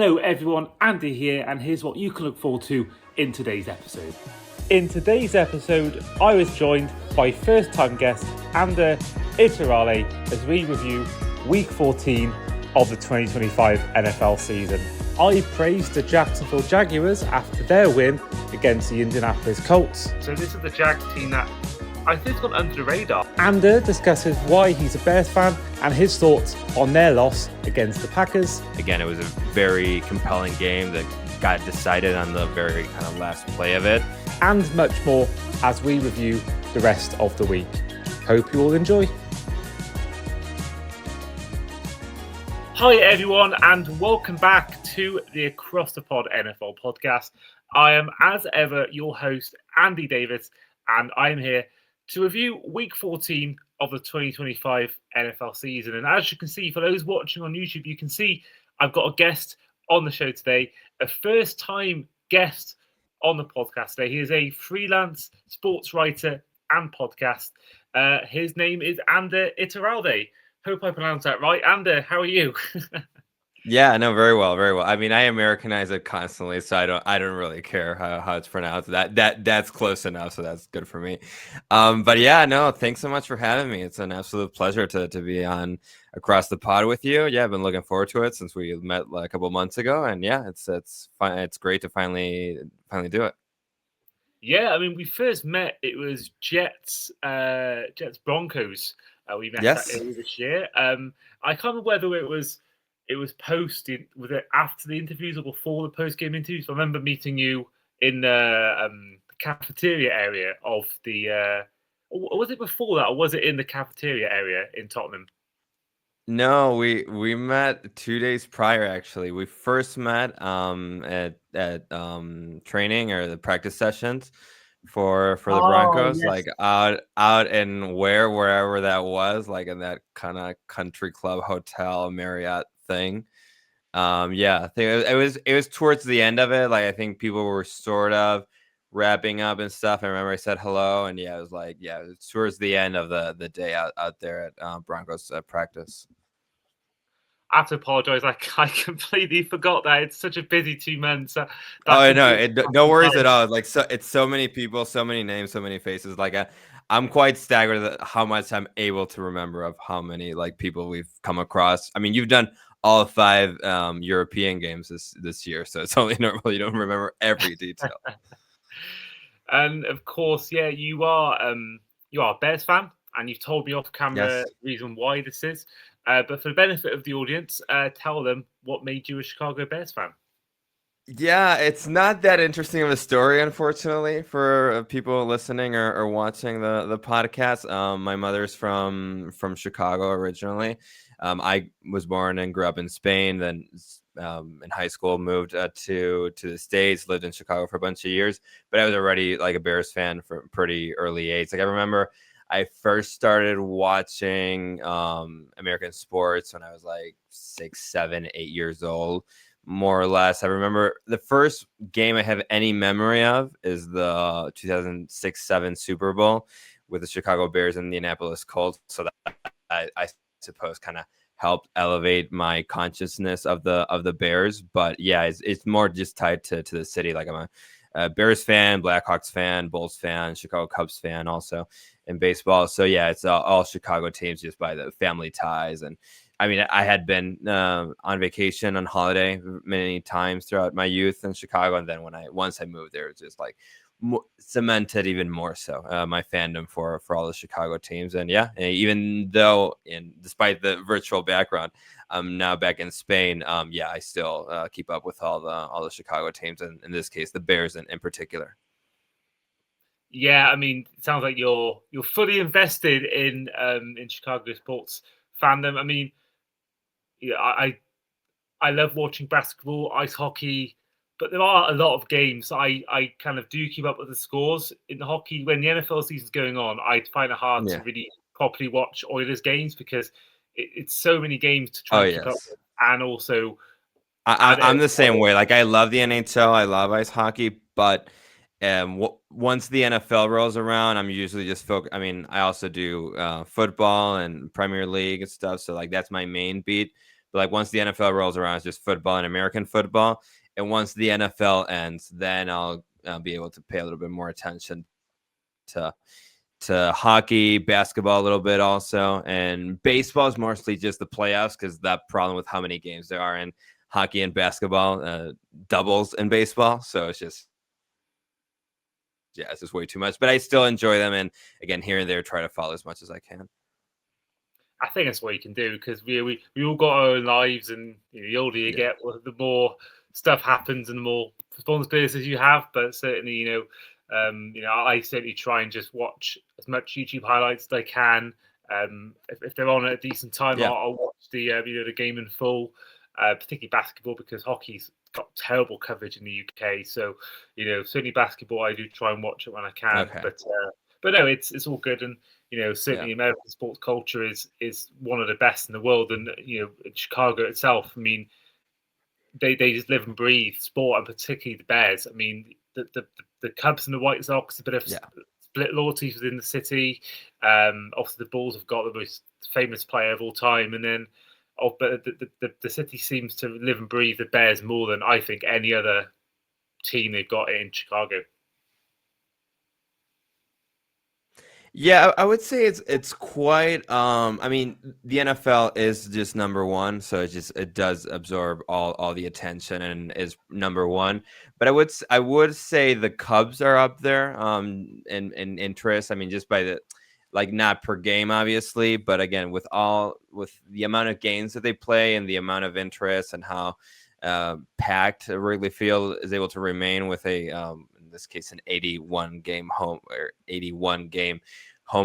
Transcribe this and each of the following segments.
Hello everyone, Andy here, and here's what you can look forward to in today's episode. In today's episode, I was joined by first-time guest Ander Iturralde as we review Week 14 of the 2025 NFL season. I praised the Jacksonville Jaguars after their win against the Indianapolis Colts. So this is the Jags team that I think has gone under the radar. Ander discusses why he's a Bears fan and his thoughts on their loss against the Packers. Again, it was a very compelling game that got decided on the very kind of last play of it. And much more as we review the rest of the week. Hope you all enjoy. Hi everyone, and welcome back to the Across the Pod NFL podcast. I am, as ever, your host, Andy Davis, and I'm here to review Week 14 of the 2025 NFL season. And as you can see, for those watching on YouTube, you can see I've got a guest on the show today, a first-time guest on the podcast today. He is a freelance sports writer and podcast. His name is Ander Iturralde. Hope I pronounced that right. Ander, how are you? Yeah, no, very well, very well. I mean, I Americanize it constantly, so I don't really care how it's pronounced. That's close enough, so that's good for me. But yeah, no, thanks so much for having me. It's an absolute pleasure to be on Across the Pod with you. Yeah, I've been looking forward to it since we met a couple of months ago, and yeah, it's fun. It's great to finally do it. Yeah, I mean, we first met. It was Jets Broncos. We met Yes. that earlier this year. I can't remember whether it was posted, was it after the interviews or before the post-game interviews? I remember meeting you in the cafeteria area of the or was it before that, or was it in the cafeteria area in Tottenham? No, we met 2 days prior. Actually, we first met at training or the practice sessions for the Broncos, Yes. like out in wherever that was, like in that kind of country club hotel Marriott thing. Yeah, I think it was towards the end of it. Like I think people were sort of wrapping up and stuff. I remember I said hello, and yeah, it was like it was towards the end of the day out there at Broncos practice. I have to apologise. I completely forgot that. It's such a busy 2 months. Oh no, no worries at all. Like it's so many people, so many names, so many faces. Like I'm quite staggered at how much I'm able to remember of how many like people we've come across. I mean, you've done all 5 European games this year, so it's only normal you don't remember every detail. And of course, yeah, you are a Bears fan, and you've told me off camera Yes. the reason why this is. But for the benefit of the audience, tell them what made you a Chicago Bears fan. Yeah, it's not that interesting of a story, unfortunately, for people listening or watching the podcast. My mother's from Chicago originally. I was born and grew up in Spain. Then in high school moved to the States. Lived in Chicago for a bunch of years, but I was already like a Bears fan from pretty early age. Like I remember I first started watching American sports when I was like 6, 7, 8 years old. More or less. I remember the first game I have any memory of is the 2006-7 Super Bowl with the Chicago Bears and the Indianapolis Colts. So that I suppose kind of helped elevate my consciousness of the Bears. But yeah, it's more just tied to the city. Like I'm a Bears fan, Blackhawks fan, Bulls fan, Chicago Cubs fan also in baseball. So yeah, it's all Chicago teams just by the family ties. And I mean, I had been on vacation on holiday many times throughout my youth in Chicago, and then once I moved there, it was just like cemented even more so my fandom for all the Chicago teams. And yeah, even though despite the virtual background, I'm now back in Spain. Yeah, I still keep up with all the Chicago teams, and in this case, the Bears in particular. Yeah, I mean, it sounds like you're fully invested in Chicago sports fandom. I mean, yeah, I love watching basketball, ice hockey, but there are a lot of games. I kind of do keep up with the scores in the hockey. When the NFL season's going on, I find it hard to really properly watch Oilers games because it's so many games to try and keep up with. And also, I'm the same way. Like I love the NHL, I love ice hockey, but once the NFL rolls around, I'm usually just focused. I mean, I also do football and Premier League and stuff, so like that's my main beat. But like once the NFL rolls around, it's just football and American football. And once the NFL ends, then I'll be able to pay a little bit more attention to hockey, basketball a little bit also, and baseball is mostly just the playoffs because that problem with how many games there are in hockey and basketball doubles in baseball. So it's just way too much. But I still enjoy them, and again, here and there, try to follow as much as I can. I think that's what you can do because we all got our own lives, and the older you get, the more stuff happens and the more responsibilities you have. But certainly, I certainly try and just watch as much YouTube highlights as I can. If they're on at a decent time, I'll watch the game in full, particularly basketball because hockey's got terrible coverage in the UK. So certainly basketball, I do try and watch it when I can. Okay. But no, it's all good, and certainly American sports culture is one of the best in the world, and Chicago itself. I mean, they just live and breathe sport, and particularly the Bears. I mean, the Cubs and the White Sox, a bit of split loyalties within the city. Obviously, the Bulls have got the most famous player of all time, and then but the city seems to live and breathe the Bears more than I think any other team they've got in Chicago. Yeah, I would say it's quite. I mean, the NFL is just number one, so it does absorb all the attention and is number one. But I would say the Cubs are up there. In interest. I mean, just by the not per game, obviously, but again, with the amount of games that they play and the amount of interest and how packed Wrigley Field is able to remain with in this case, an 81 game home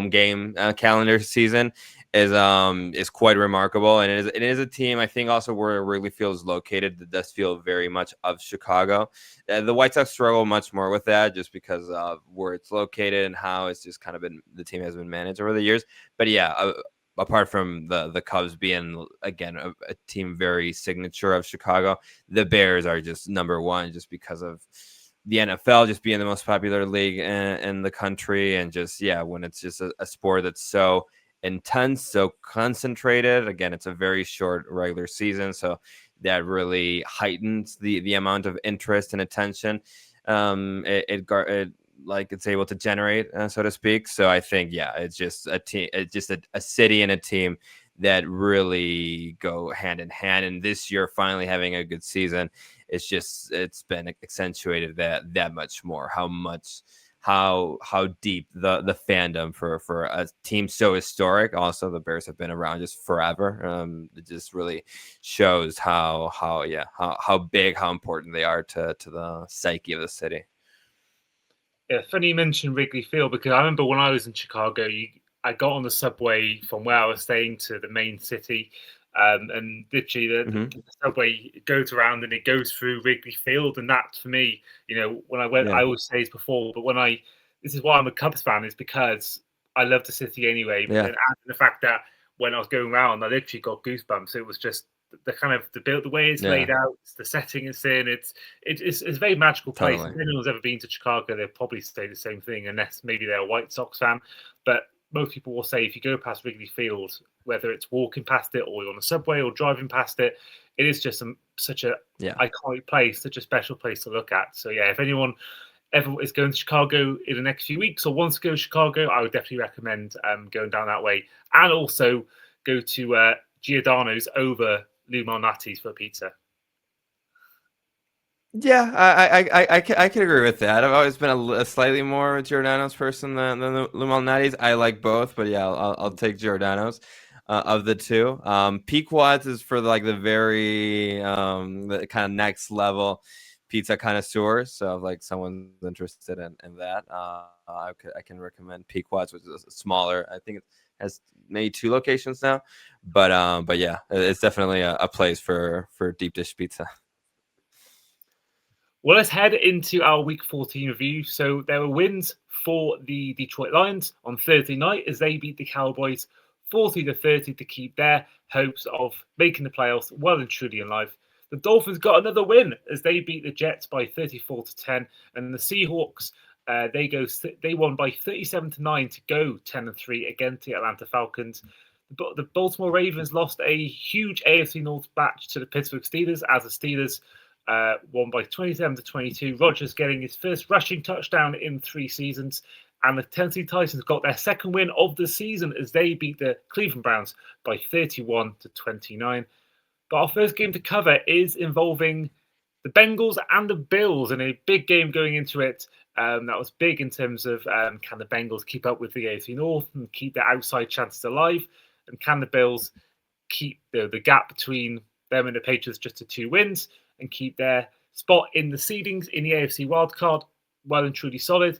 game calendar season is quite remarkable. And it is a team, I think, also where Wrigley Field is located that does feel very much of Chicago. The White Sox struggle much more with that just because of where it's located and how it's just kind of the team has been managed over the years. But yeah, apart from the Cubs being, again, a team very signature of Chicago, the Bears are just number one just because of the NFL just being the most popular league in the country. And just, when it's just a sport that's so intense, so concentrated. Again, it's a very short regular season, so that really heightens the amount of interest and attention it's able to generate, so to speak. So I think, it's just a team, it's just a city and a team that really go hand in hand. And this year, finally having a good season, it's been accentuated that much more. How deep the fandom for a team so historic. Also, the Bears have been around just forever. It just really shows how big, how important they are to the psyche of the city. Yeah, funny you mentioned Wrigley Field because I remember when I was in Chicago, I got on the subway from where I was staying to the main city, and literally the subway goes around and it goes through Wrigley Field, and that for me, when I went, I always say this before, but this is why I'm a Cubs fan, is because I love the city anyway. But then the fact that when I was going around, I literally got goosebumps. It was just the kind of the way it's laid out, the setting it's in. It's a very magical place. Totally. If anyone's ever been to Chicago, they'll probably say the same thing, unless maybe they're a White Sox fan. But most people will say if you go past Wrigley Field, whether it's walking past it or you're on the subway or driving past it, it is just such a iconic place, such a special place to look at. So if anyone ever is going to Chicago in the next few weeks or wants to go to Chicago, I would definitely recommend going down that way, and also go to Giordano's over Lou Malnati's for a pizza. Yeah, I can agree with that. I've always been a slightly more Giordano's person than Lou Malnati's. I like both, but I'll take Giordano's of the two. Pequod's is for the very the kind of next level pizza connoisseurs. So if someone's interested in that, I can recommend Pequod's, which is smaller. I think it has maybe 2 locations now, but yeah, it's definitely a place for deep dish pizza. Well, let's head into our Week 14 review. So there were wins for the Detroit Lions on Thursday night as they beat the Cowboys 40-30 to keep their hopes of making the playoffs well and truly alive. The Dolphins got another win as they beat the Jets by 34-10, and the Seahawks they won by 37-9 to go 10-3 against the Atlanta Falcons. The Baltimore Ravens lost a huge AFC North match to the Pittsburgh Steelers as the Steelers won by 27-22. Rodgers getting his first rushing touchdown in 3 seasons. And the Tennessee Titans got their second win of the season as they beat the Cleveland Browns by 31-29. But our first game to cover is involving the Bengals and the Bills in a big game going into it. That was big in terms of can the Bengals keep up with the AFC North and keep their outside chances alive? And can the Bills keep the gap between them and the Patriots just to 2 wins and keep their spot in the seedings in the AFC wildcard well and truly solid?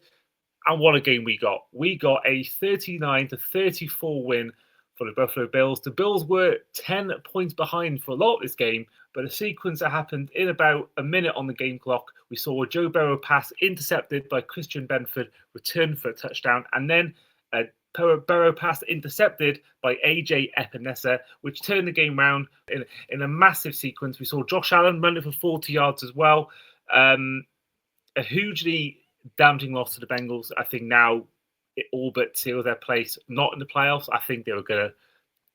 And what a game we got. We got a 39-34 win for the Buffalo Bills. The Bills were 10 points behind for a lot of this game, but a sequence that happened in about a minute on the game clock. We saw a Joe Burrow pass intercepted by Christian Benford, return for a touchdown, and then a Burrow pass intercepted by AJ Epinesa, which turned the game round in a massive sequence. We saw Josh Allen running for 40 yards as well. A hugely damaging loss to the Bengals. I think now it all but seals their place, not in the playoffs. I think they were going to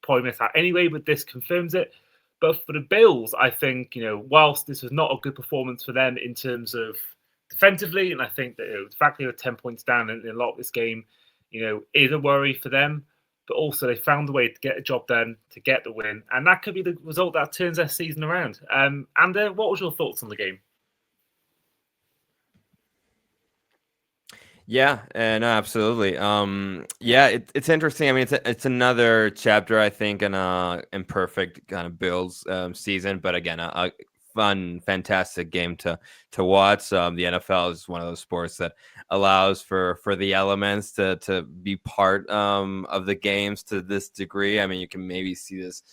probably miss out anyway, but this confirms it. But for the Bills, I think, whilst this was not a good performance for them in terms of defensively, and I think that the fact they were 10 points down in a lot of this game, is a worry for them. But also they found a way to get the job done, to get the win. And that could be the result that turns their season around. Ander, what was your thoughts on the game? Yeah, no, absolutely. It's interesting. I mean, it's another chapter, I think, in a imperfect kind of Bills season, but again, a fun, fantastic game to watch. The NFL is one of those sports that allows for the elements to be part of the games to this degree. I mean, you can maybe see this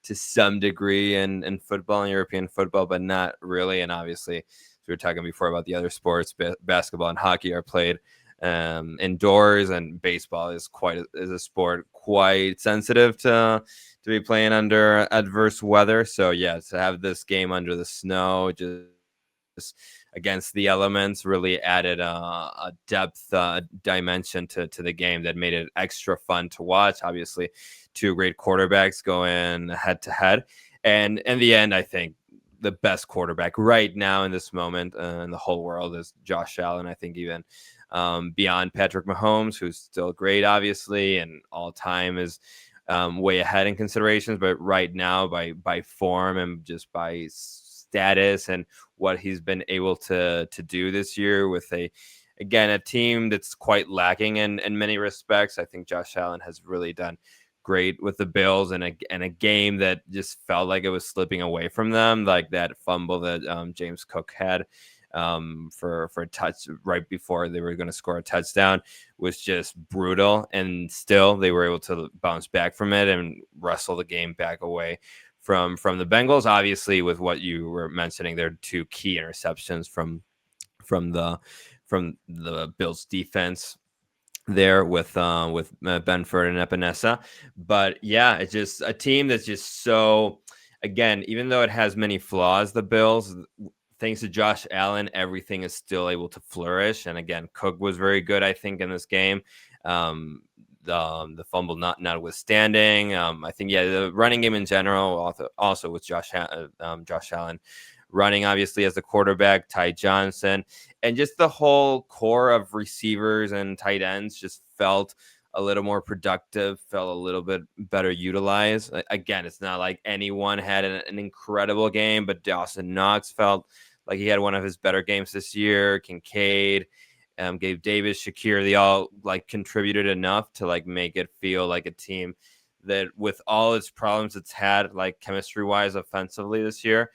to some degree in football and European football, but not really. And obviously, as we were talking before about the other sports, basketball and hockey are played indoors, and baseball is a sport quite sensitive to be playing under adverse weather. So yeah, to have this game under the snow, just against the elements, really added a depth dimension to the game that made it extra fun to watch. Obviously, 2 great quarterbacks going head to head, and in the end, I think the best quarterback right now in this moment in the whole world is Josh Allen. I think even beyond Patrick Mahomes, who's still great, obviously, and all time is way ahead in considerations. But right now, by form and just by status and what he's been able to do this year with a team that's quite lacking in many respects, I think Josh Allen has really done great with the Bills, and a game that just felt like it was slipping away from them, like that fumble that James Cook had for a touch right before they were going to score a touchdown was just brutal, and still they were able to bounce back from it and wrestle the game back away from the Bengals. Obviously, with what you were mentioning, there are 2 key interceptions from the Bills defense there with Benford and Epinesa. But yeah, it's just a team that's just so, again, even though it has many flaws, the Bills, thanks to Josh Allen, everything is still able to flourish. And again, Cook was very good, I think, in this game. The fumble notwithstanding, I think, the running game in general, also with Josh Allen running, obviously, as the quarterback, Ty Johnson, and just the whole core of receivers and tight ends just felt a little more productive, felt a little bit better utilized. Again, it's not like anyone had an incredible game, but Dawson Knox felt like he had one of his better games this year. Kincaid, Gabe Davis, Shakir, they all contributed enough to make it feel like a team that, with all its problems it's had, chemistry wise, offensively this year,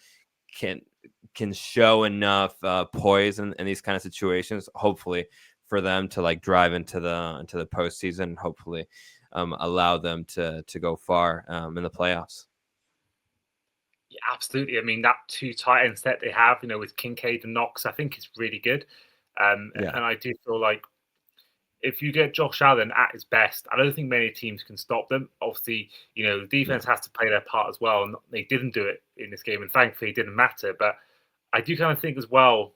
can show enough poise in these kind of situations, hopefully, for them to drive into the postseason, and hopefully allow them to go far in the playoffs. Yeah, absolutely. I mean, that 2 tight end set they have, with Kincaid and Knox, I think is really good. And I do feel like if you get Josh Allen at his best, I don't think many teams can stop them. Obviously, the defense has to play their part as well, and they didn't do it in this game, and thankfully it didn't matter. But I do kind of think as well,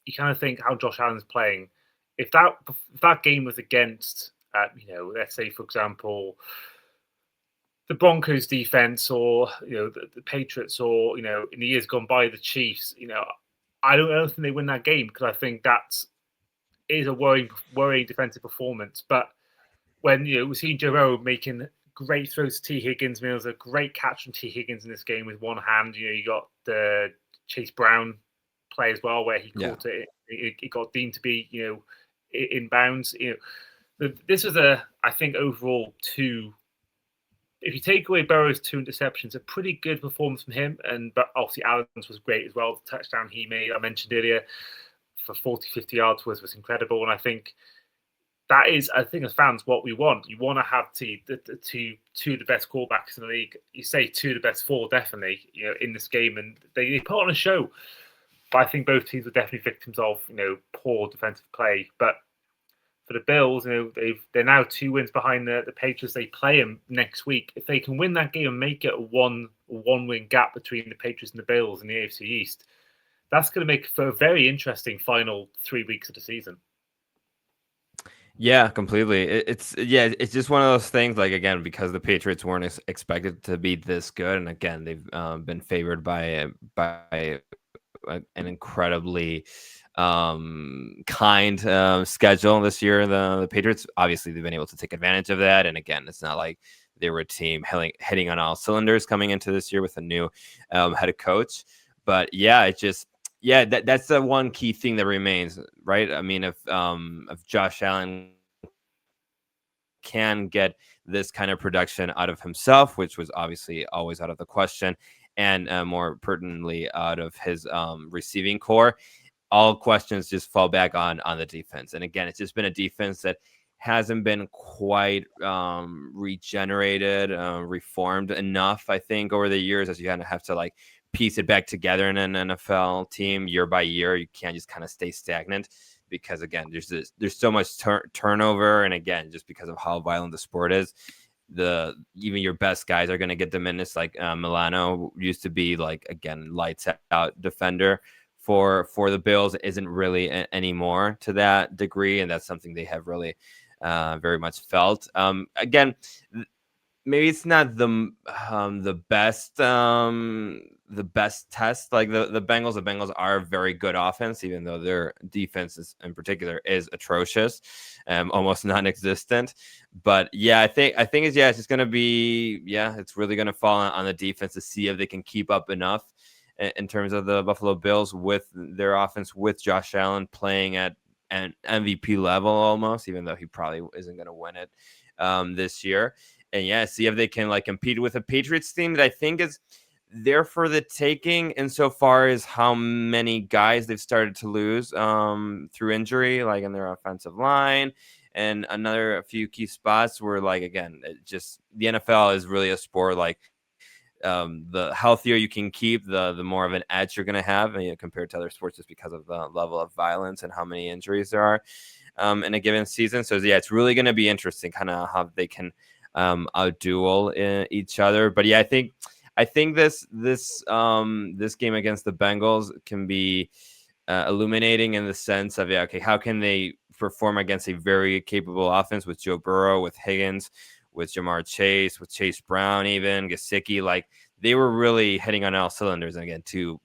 you kind of think how Josh Allen's playing. If that game was against, let's say, for example, the Broncos defense or the Patriots or in the years gone by the Chiefs, I don't think they win that game because I think that is a worrying defensive performance. But when we've seen Joe Burrow making great throws to T. Higgins, there was a great catch from T. Higgins in this game with one hand. You got the Chase Brown play as well where he caught it. It got deemed to be in bounds. This was I think overall if you take away Burrow's 2 interceptions, a pretty good performance from him. But obviously Allen's was great as well. The touchdown he made, I mentioned earlier, for 40, 50 yards was incredible. And I think that is, as fans, what we want. You want to have two of the best quarterbacks in the league. You say 2 of the best 4, definitely, in this game. And they put on a show. But I think both teams were definitely victims of, poor defensive play. But for the Bills, they're now 2 wins behind the Patriots. They play them next week. If they can win that game and make it a one-win gap between the Patriots and the Bills in the AFC East, that's going to make for a very interesting final 3 weeks of the season. Yeah, completely. It's just one of those things. Like again, because the Patriots weren't expected to be this good, and again, they've been favored by an incredibly kind schedule this yead. The Patriots, obviously, they've been able to take advantage of that. And again, it's not like they were a team hitting on all cylinders coming into this year with a new head coach. But yeah, that's the one key thing that remains, right? I mean, if Josh Allen can get this kind of production out of himself, which was obviously always out of the question, and more pertinently out of his receiving core, all questions just fall back on the defense. And again, it's just been a defense that hasn't been quite regenerated, reformed enough, I think, over the years, as you kind of have to piece it back together in an NFL team year by year. You can't just kind of stay stagnant because again, there's so much turnover, and again, just because of how violent the sport is, even your best guys are going to get diminished. Like Milano used to be again, lights out defender for the Bills, isn't really anymore to that degree, and that's something they have really very much felt. Again, maybe it's not the best test. Like the Bengals are a very good offense, even though their defense in particular is atrocious, almost non-existent. But yeah, I think it's just going to be, it's really going to fall on the defense to see if they can keep up enough in terms of the Buffalo Bills with their offense, with Josh Allen playing at an MVP level almost, even though he probably isn't going to win it this year. And see if they can compete with a Patriots team that I think is there for the taking insofar as how many guys they've started to lose through injury, in their offensive line, and a few key spots where again, just the NFL is really a sport the healthier you can keep, the more of an edge you're going to have compared to other sports, just because of the level of violence and how many injuries there are in a given season. So it's really going to be interesting kind of how they can outduel each other. But I think this game against the Bengals can be illuminating in the sense of how can they perform against a very capable offense with Joe Burrow, with Higgins, with Jamar Chase, with Chase Brown, even Gesicki. They were really hitting on all cylinders. And again, 2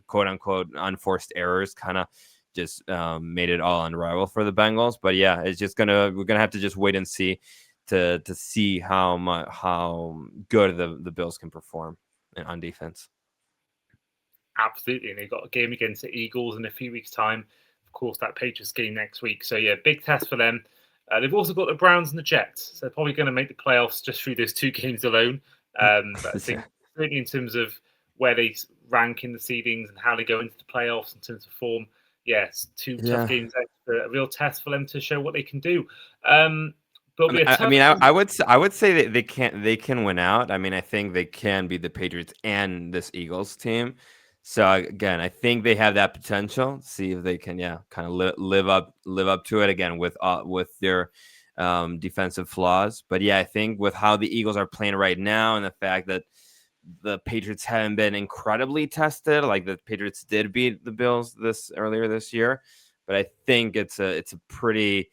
quote unquote unforced errors kind of just made it all unravel for the Bengals. But it's just we're gonna have to just wait and see to see how good the Bills can perform on defense. Absolutely, and they've got a game against the Eagles in a few weeks' time. Of course, that Patriots game next week. So big test for them. They've also got the Browns and the Jets, so they're probably going to make the playoffs just through those 2 games alone. But I think certainly in terms of where they rank in the seedings and how they go into the playoffs in terms of form, it's 2 tough games, a real test for them to show what they can do. I would say that they can win out. I mean, I think they can beat the Patriots and this Eagles team. So again, I think they have that potential. See if they can, kind of live up to it again with their defensive flaws. But I think with how the Eagles are playing right now and the fact that the Patriots haven't been incredibly tested, the Patriots did beat the Bills earlier this year, but I think it's a pretty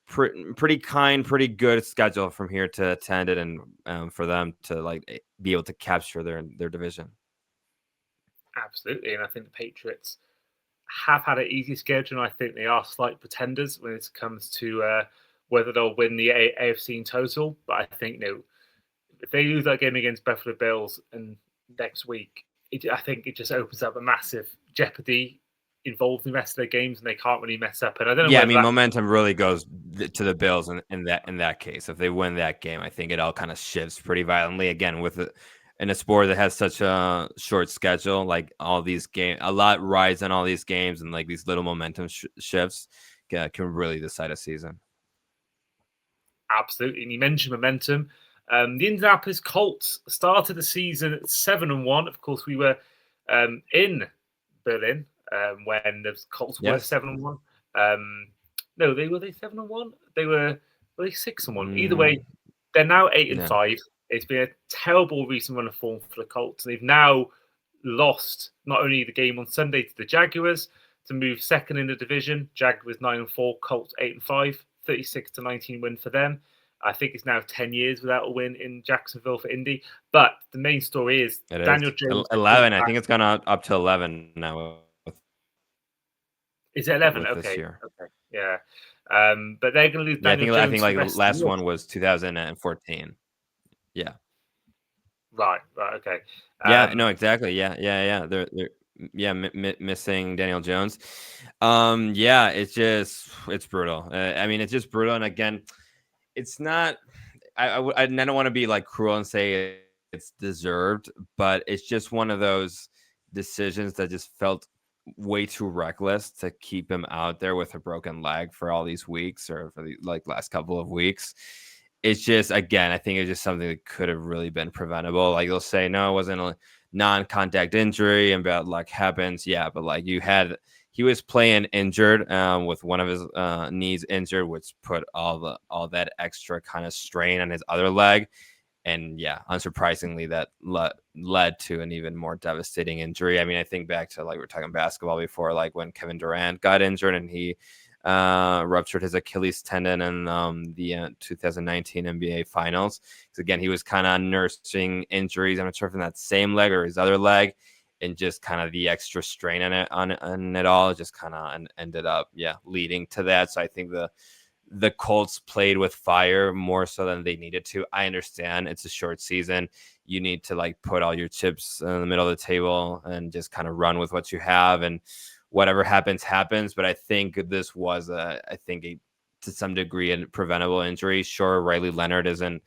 pretty kind, pretty good schedule from here to attend it, and for them to like be able to capture their division. Absolutely, and I think the Patriots have had an easy schedule, and I think they are slight pretenders when it comes to whether they'll win the AFC in total. But I think if they lose that game against Buffalo Bills and next week, I think it just opens up a massive jeopardy involved in the rest of their games, and they can't really mess up. And I don't know. Yeah, I mean, momentum really goes to the Bills in that case. If they win that game, I think it all kind of shifts pretty violently. Again, in a sport that has such a short schedule, like all these games, a lot rides on all these games, and like these little momentum shifts can really decide a season. Absolutely, and you mentioned momentum. The Indianapolis Colts started the season at 7-1. Of course, we were in Berlin when the Colts were 7-1. No, were they 7-1? Were they 6-1? Either way, they're now 8-5. It's been a terrible recent run of form for the Colts. They've now lost not only the game on Sunday to the Jaguars to move second in the division. Jaguars 9-4, Colts 8-5, 36-19 win for them. I think it's now 10 years without a win in Jacksonville for Indy. But the main story is Daniel Jones. 11. I think it's gone up to 11 now. Is it 11? Okay. This year. Okay. Yeah. But they're going to lose Daniel Jones. I think like the last one was 2014. Yeah. Right. Okay. No, exactly. Yeah. They're missing Daniel Jones. It's brutal. I mean, it's just brutal. And again, it's not. I don't want to be like cruel and say it's deserved, but it's just one of those decisions that just felt way too reckless to keep him out there with a broken leg for all these weeks, or for the last couple of weeks. It's just, again, I think it's just something that could have really been preventable. Like, they'll say, no, it wasn't a non-contact injury and bad luck happens. Yeah, but like he was playing injured with one of his knees injured, which put all that extra kind of strain on his other leg. And yeah, unsurprisingly, that led to an even more devastating injury. I mean, I think back to, like, we were talking basketball before, like when Kevin Durant got injured and he ruptured his Achilles tendon in the 2019 NBA Finals. Because again, he was kind of nursing injuries. I'm not sure if in that same leg or his other leg, and just kind of the extra strain on it all just kind of ended up leading to that. So I think the Colts played with fire more so than they needed to. I understand it's a short season. You need to like put all your chips in the middle of the table and just kind of run with what you have, and whatever happens. But I think this was to some degree a preventable injury. Sure, Riley Leonard isn't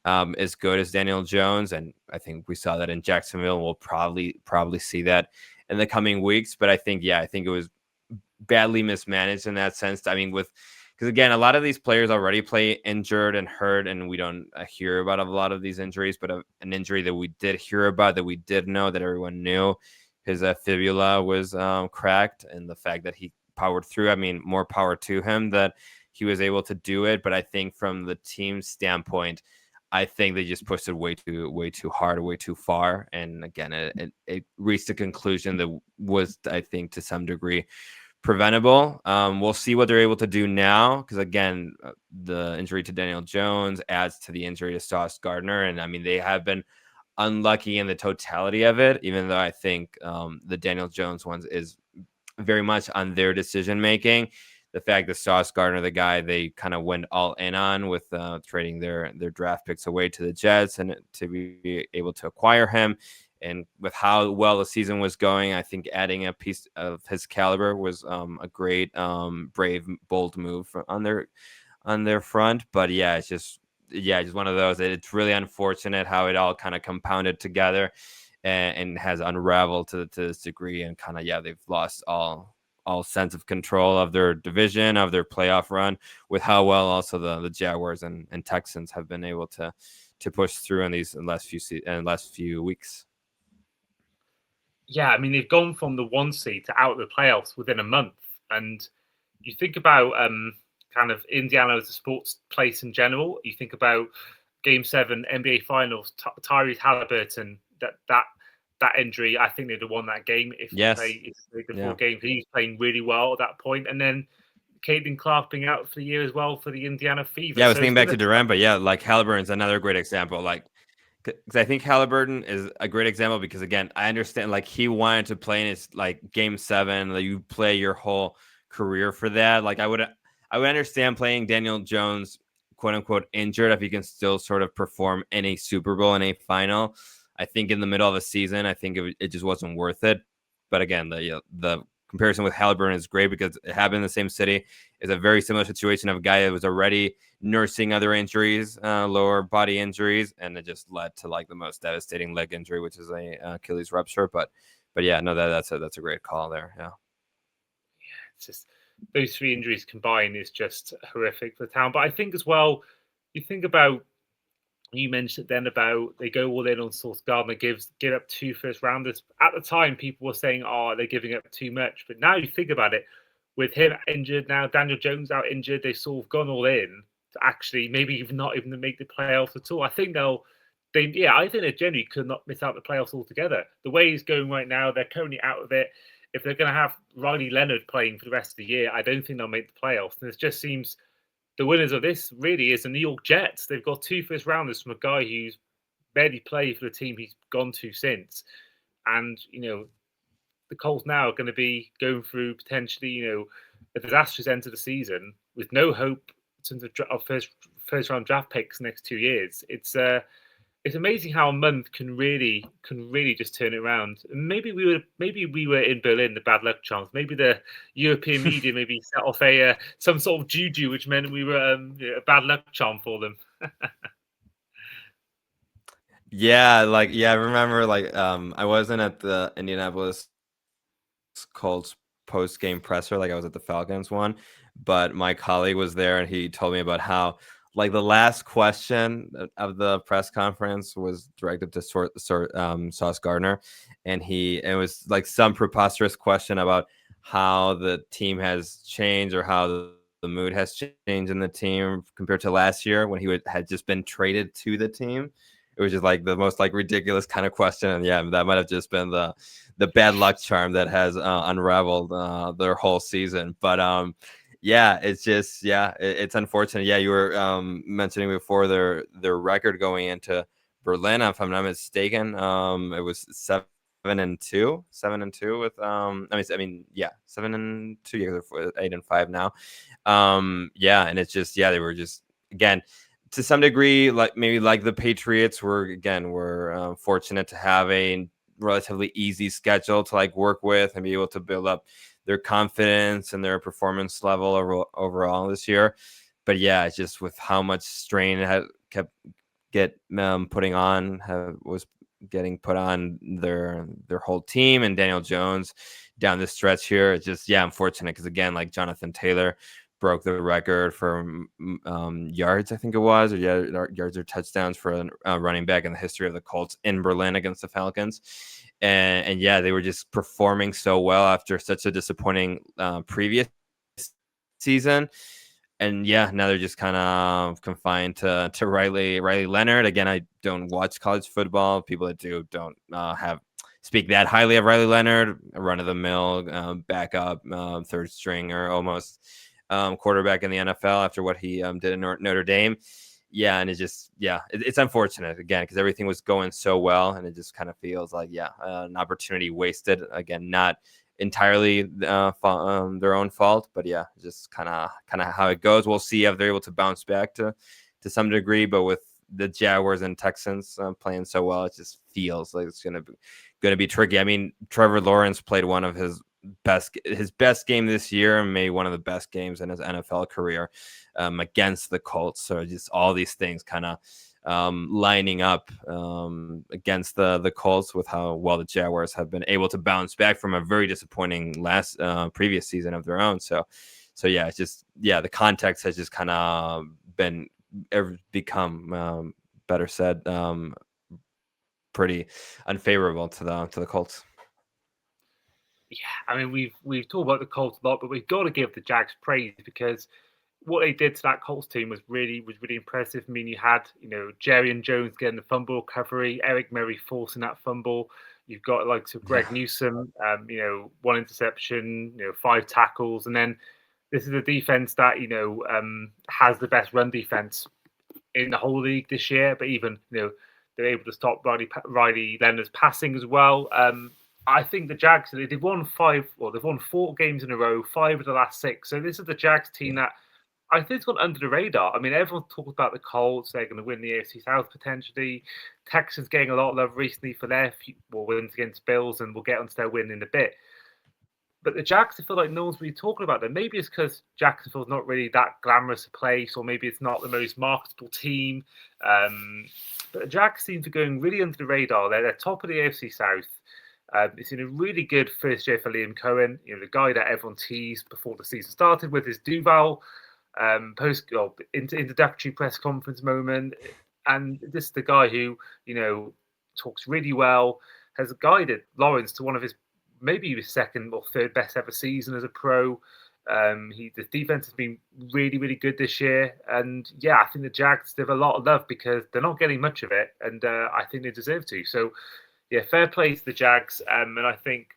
as good as Daniel Jones, and I think we saw that in Jacksonville. We'll probably see that in the coming weeks. But I think it was badly mismanaged in that sense. I mean, because again, a lot of these players already play injured and hurt, and we don't hear about a lot of these injuries. But an injury that we did hear about, that we did know, that everyone knew, his fibula was cracked, and the fact that he powered through, I mean, more power to him that he was able to do it. But I think from the team's standpoint, I think they just pushed it way too hard, way too far. And again, it reached a conclusion that was, I think, to some degree preventable. We'll see what they're able to do now, because again, the injury to Daniel Jones adds to the injury to Sauce Gardner, and I mean, they have been unlucky in the totality of it, even though I think the Daniel Jones ones is very much on their decision making. The fact that Sauce Gardner, the guy they kind of went all in on with trading their draft picks away to the Jets, and to be able to acquire him, and with how well the season was going, I think adding a piece of his caliber was a great, brave, bold move on their front. But it's just one of those. It's really unfortunate how it all kind of compounded together and has unraveled to this degree, and kind of they've lost all sense of control of their division, of their playoff run, with how well also the Jaguars and Texans have been able to push through in these last few weeks. Yeah, I mean, they've gone from the 1 seed to out of the playoffs within a month. And you think about kind of Indiana as a sports place in general. You think about Game 7 NBA Finals, Tyrese Halliburton, that injury. I think they'd have won that game if they played the full game. He was playing really well at that point. And then Caden Clark being out for the year as well for the Indiana Fever. Yeah, I was thinking back to Durant, but yeah, like Halliburton's another great example. Like, because I think Halliburton is a great example because again, I understand like he wanted to play in his like game 7, like you play your whole career for that. Like I would understand playing Daniel Jones, quote unquote, injured if he can still sort of perform in a Super Bowl, in a final. I think in the middle of a season, I think it just wasn't worth it. But again, the comparison with Halliburton is great because it happened in the same city. It's a very similar situation of a guy that was already nursing other injuries, lower body injuries, and it just led to like the most devastating leg injury, which is a Achilles rupture. But yeah, no, that's a great call there. Yeah, it's just those 3 injuries combined is just horrific for the town. But I think as well, you think about. You mentioned then about they go all in on Sauce Gardner, give up 2 first rounders. At the time, people were saying, "Oh, they're giving up too much." But now you think about it, with him injured now, Daniel Jones out injured, they've sort of gone all in to actually maybe even not even to make the playoffs at all. I think I think they generally could not miss out the playoffs altogether. The way he's going right now, they're currently out of it. If they're going to have Riley Leonard playing for the rest of the year, I don't think they'll make the playoffs. And it just seems the winners of this really is the New York Jets. They've got 2 first rounders from a guy who's barely played for the team he's gone to since. And, the Colts now are going to be going through potentially, a disastrous end to the season with no hope in terms of first round draft picks next 2 years. It's amazing how a month can really just turn it around. Maybe we were in Berlin, the bad luck chance. Maybe the European media maybe set off some sort of juju, which meant we were a bad luck charm for them. yeah, I remember I wasn't at the Indianapolis Colts post game presser, like I was at the Falcons one, but my colleague was there and he told me about how like the last question of the press conference was directed to Sauce Gardner, and it was like some preposterous question about how the team has changed or how the mood has changed in the team compared to last year when he had just been traded to the team. It was just like the most like ridiculous kind of question, and yeah, that might have just been the bad luck charm that has unraveled their whole season. But yeah, it's just it's unfortunate. Yeah, you were mentioning before their record going into Berlin, if I'm not mistaken. It was 7-2 with 7-2. Yeah, 8-5 now. And it's just they were just again to some degree like maybe like the Patriots were fortunate to have a relatively easy schedule to like work with and be able to build up their confidence and their performance level overall this year. But yeah, it's just with how much strain it had kept was getting put on their whole team and Daniel Jones down the stretch here. It's just unfortunate because again, like Jonathan Taylor broke the record for yards, I think it was, or yards or touchdowns for a running back in the history of the Colts in Berlin against the Falcons. And they were just performing so well after such a disappointing previous season. And now they're just kind of confined to Riley Leonard. Again, I don't watch college football. People that do don't speak that highly of Riley Leonard, a run-of-the-mill backup, third string or almost quarterback in the NFL after what he did in Notre Dame. And it's just it's unfortunate again because everything was going so well, and it just kind of feels like an opportunity wasted. Again, not entirely their own fault, but just kind of how it goes. We'll see if they're able to bounce back to some degree, but with the Jaguars and Texans playing so well, it just feels like it's gonna be tricky. I mean, Trevor Lawrence played one of his best game this year and maybe one of the best games in his NFL career against the Colts. So just all these things kind of lining up against the Colts with how well the Jaguars have been able to bounce back from a very disappointing previous season of their own. So it's just the context has just kind of become better said pretty unfavorable to the Colts. I mean, we've talked about the Colts a lot, but we've got to give the Jags praise because what they did to that Colts team was really impressive. I mean, you had Jerry and Jones getting the fumble recovery, Eric Murray forcing that fumble. You've got like Greg Newsome, 1 interception, 5 tackles, and then this is a defense that has the best run defense in the whole league this year. But even they're able to stop Riley Leonard's passing as well. I think the Jags, they've won 4 games in a row, 5 of the last 6. So this is the Jags team that I think it's gone under the radar. I mean, everyone talks about the Colts. They're going to win the AFC South potentially. Texans getting a lot of love recently for their wins against Bills, and we'll get onto their win in a bit. But the Jags, I feel like no one's really talking about them. Maybe it's because Jacksonville's not really that glamorous a place, or maybe it's not the most marketable team. But the Jags seem to be going really under the radar. They're top of the AFC South. It's in a really good first year for Liam Cohen, the guy that everyone teased before the season started with his Duval introductory press conference moment. And this is the guy who, talks really well, has guided Lawrence to one of his maybe his second or third best ever season as a pro. The defense has been really, really good this year. And yeah, I think the Jags deserve a lot of love because they're not getting much of it. And I think they deserve to. So yeah, fair play to the Jags. And I think,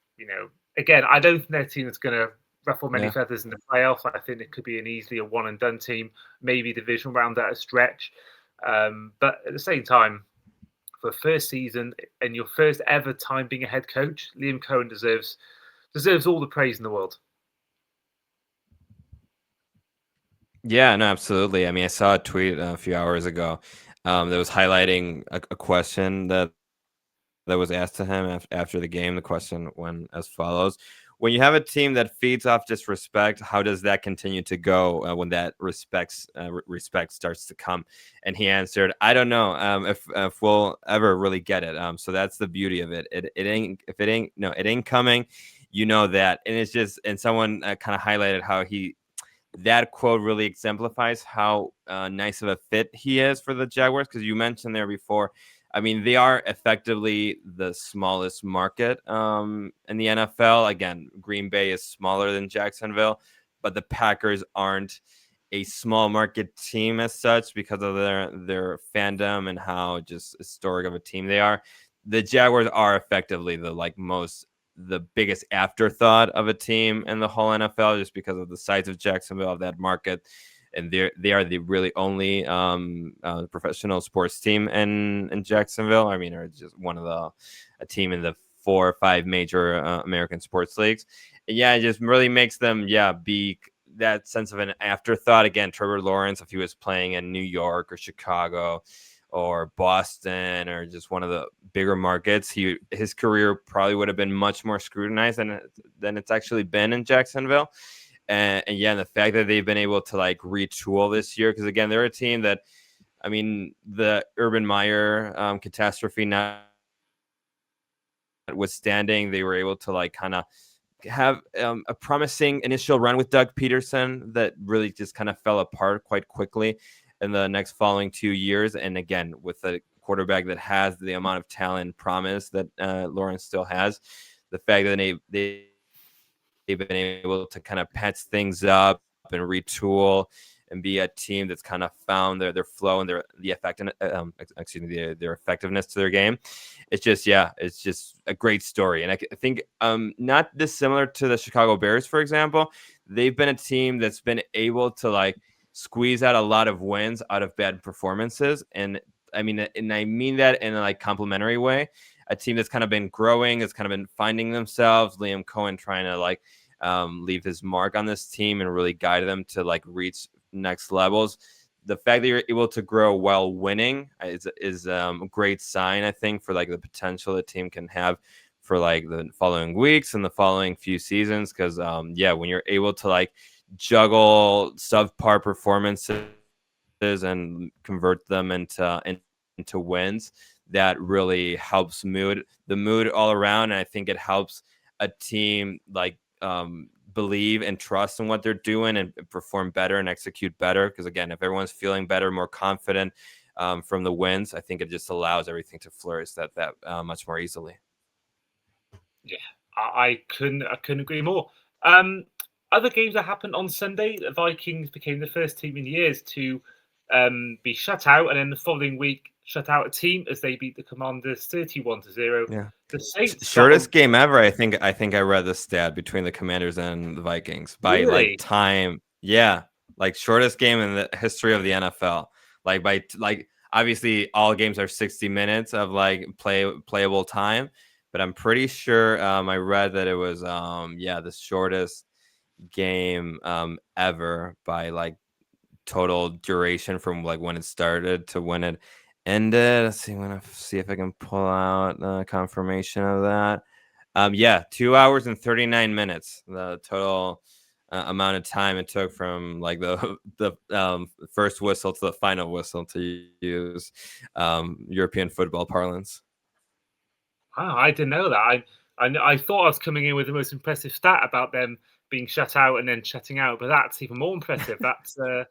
again, I don't think their team is going to ruffle many feathers in the playoffs. I think it could be an easily a one and done team, maybe division round at a stretch. But at the same time, for first season and your first ever time being a head coach, Liam Cohen deserves all the praise in the world. Yeah, no, absolutely. I mean, I saw a tweet a few hours ago that was highlighting a question that was asked to him after the game. The question went as follows: when you have a team that feeds off disrespect, how does that continue to go when that respect starts to come? And he answered, I don't know if we'll ever really get it. So that's the beauty of it. It ain't coming. You know that. And it's just, and someone kind of highlighted how that quote really exemplifies how nice of a fit he is for the Jaguars. Because you mentioned there before, I mean, they are effectively the smallest market in the NFL. Again, Green Bay is smaller than Jacksonville, but the Packers aren't a small market team as such because of their fandom and how just historic of a team they are. The Jaguars are effectively the biggest afterthought of a team in the whole NFL just because of the size of Jacksonville, of that market. And they are the really only professional sports team in Jacksonville. I mean, are just a team in the 4 or 5 major American sports leagues. And yeah, it just really makes them be that sense of an afterthought. Again, Trevor Lawrence, if he was playing in New York or Chicago or Boston or just one of the bigger markets, his career probably would have been much more scrutinized than it's actually been in Jacksonville. And the fact that they've been able to retool this year, because again, they're a team that, I mean, the Urban Meyer catastrophe notwithstanding, they were able to kind of have a promising initial run with Doug Peterson that really just kind of fell apart quite quickly in the next following 2 years. And again, with a quarterback that has the amount of talent and promise that Lawrence still has, the fact that they've been able to kind of patch things up and retool and be a team that's kind of found their flow and their effectiveness to their game. It's just a great story. And I think not dissimilar to the Chicago Bears, for example, they've been a team that's been able to squeeze out a lot of wins out of bad performances. And I mean that in a complimentary way. A team that's kind of been growing, has kind of been finding themselves. Liam Cohen trying to leave his mark on this team and really guide them to reach next levels. The fact that you're able to grow while winning is a great sign, I think, for the potential the team can have for the following weeks and the following few seasons. Because when you're able to juggle subpar performances and convert them into wins, that really helps the mood all around. And I think it helps a team believe and trust in what they're doing and perform better and execute better. Because again, if everyone's feeling better, more confident from the wins, I think it just allows everything to flourish that much more easily. Yeah, I couldn't agree more. Other games that happened on Sunday, the Vikings became the first team in years to be shut out, and then the following week shut out a team as they beat the Commanders 31-0. Yeah, the Saints shortest game ever. I think I read the stat between the Commanders and the Vikings by Really? time. Yeah, like shortest game in the history of the NFL. Obviously all games are 60 minutes of like playable time, but I'm pretty sure I read that it was the shortest game ever by like total duration from like when it started to when it ended. Let's see if I can pull out confirmation of that. 2 hours and 39 minutes. The total amount of time it took from like the first whistle to the final whistle, to use European football parlance. Oh, I didn't know that. I thought I was coming in with the most impressive stat about them being shut out and then shutting out, but that's even more impressive. That's I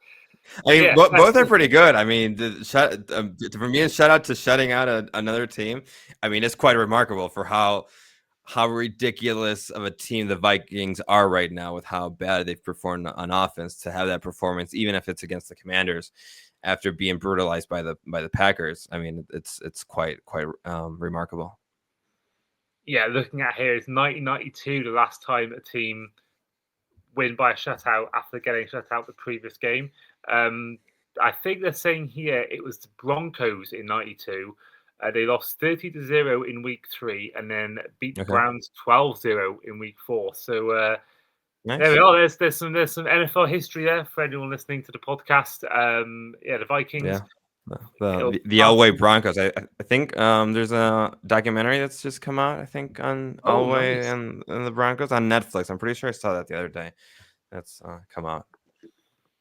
mean, yeah, both are pretty good. I mean, from being shut out to shutting out another team, I mean, it's quite remarkable for how ridiculous of a team the Vikings are right now with how bad they've performed on offense, to have that performance, even if it's against the Commanders, after being brutalized by the Packers. I mean, it's quite remarkable. yeah. Looking at here, it's 1992 the last time a team win by a shutout after getting shut out the previous game. I think they're saying here it was the Broncos in '92. They lost 30-0 in week 3 and then beat the Okay, Browns 12-0 in week 4. So there we nice. are. There's some NFL history there for anyone listening to the podcast. The Vikings. Yeah. The Elway Broncos. I think there's a documentary that's just come out, I think, on Oh, Elway nice. and the Broncos on Netflix. I'm pretty sure I saw that the other day. That's come out.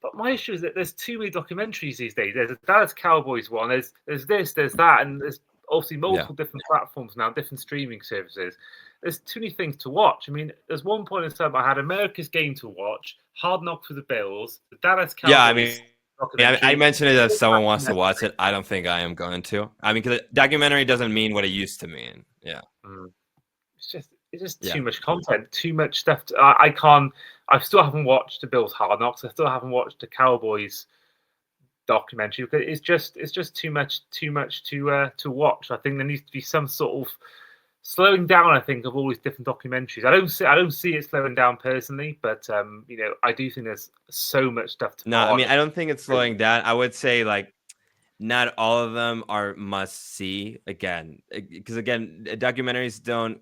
But my issue is that there's too many documentaries these days. There's a Dallas Cowboys one. There's this, there's that, and there's obviously multiple different platforms now, different streaming services. There's too many things to watch. I mean, there's one point in time I had America's Game to watch, Hard Knocks for the Bills, the Dallas Yeah, I Cowboys mean, I documentary. mentioned it if all someone back wants on to watch Netflix. it. I don't think I am going to. I mean, because documentary doesn't mean what it used to mean. Yeah. Mm. It's just Yeah. too much content, too much stuff. I can't. I still haven't watched the Bills Hard Knocks. I still haven't watched the Cowboys documentary because it's just too much to watch. I think there needs to be some sort of slowing down. I think of all these different documentaries. I don't see it slowing down personally, but I do think there's so much stuff to put No, I on. mean, I don't think it's slowing down. I would say like not all of them are must see again, because again, documentaries don't.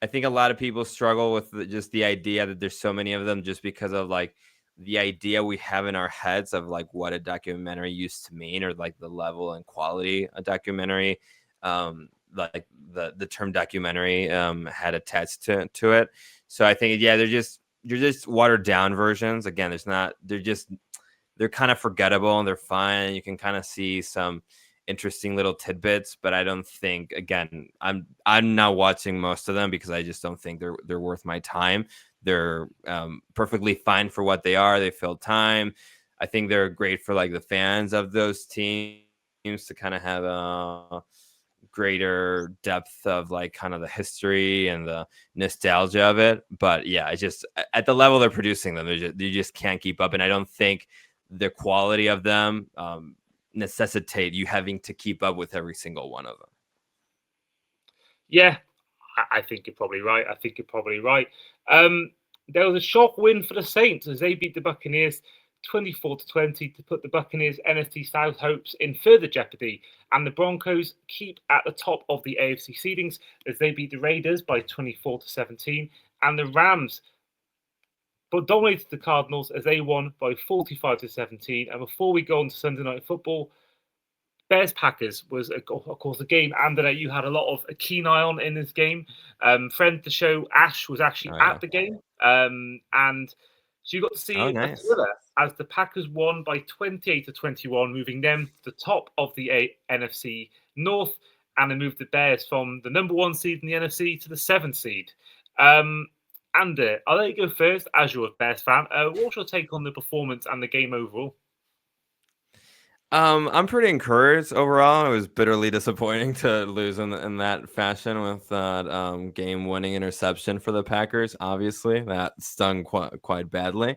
I think a lot of people struggle with just the idea that there's so many of them, just because of like the idea we have in our heads of like what a documentary used to mean, or like the level and quality a documentary, like the term documentary had attached to it. So I think they're just watered down versions. Again, they're kind of forgettable and they're fine. You can kind of see some interesting little tidbits, but I don't think, again, I'm not watching most of them because I just don't think they're worth my time. They're perfectly fine for what they are. They fill time. I think they're great for like the fans of those teams to kind of have a greater depth of like kind of the history and the nostalgia of it. But yeah, it's just at the level they're producing them, you just can't keep up. And I don't think the quality of them necessitate you having to keep up with every single one of them. Yeah, I think you're probably right. There was a shock win for the Saints as they beat the Buccaneers 24-20 to put the Buccaneers NFC South hopes in further jeopardy, and the Broncos keep at the top of the AFC seedings as they beat the Raiders by 24-17, and the Rams but dominated the Cardinals as they won by 45-17. And before we go on to Sunday Night Football, Bears Packers was, of course, a game, and that you had a keen eye on in this game. Friend of the show, Ash, was actually at the game, and so you got to see a Nice. thriller as the Packers won by 28-21, moving them to the top of the NFC North, and they moved the Bears from the number 1 seed in the NFC to the 7th seed. Ander, I'll let you go first as you're a Bears fan. What's your take on the performance and the game overall? I'm pretty encouraged overall. It was bitterly disappointing to lose in that fashion with that game-winning interception for the Packers. Obviously, that stung quite badly.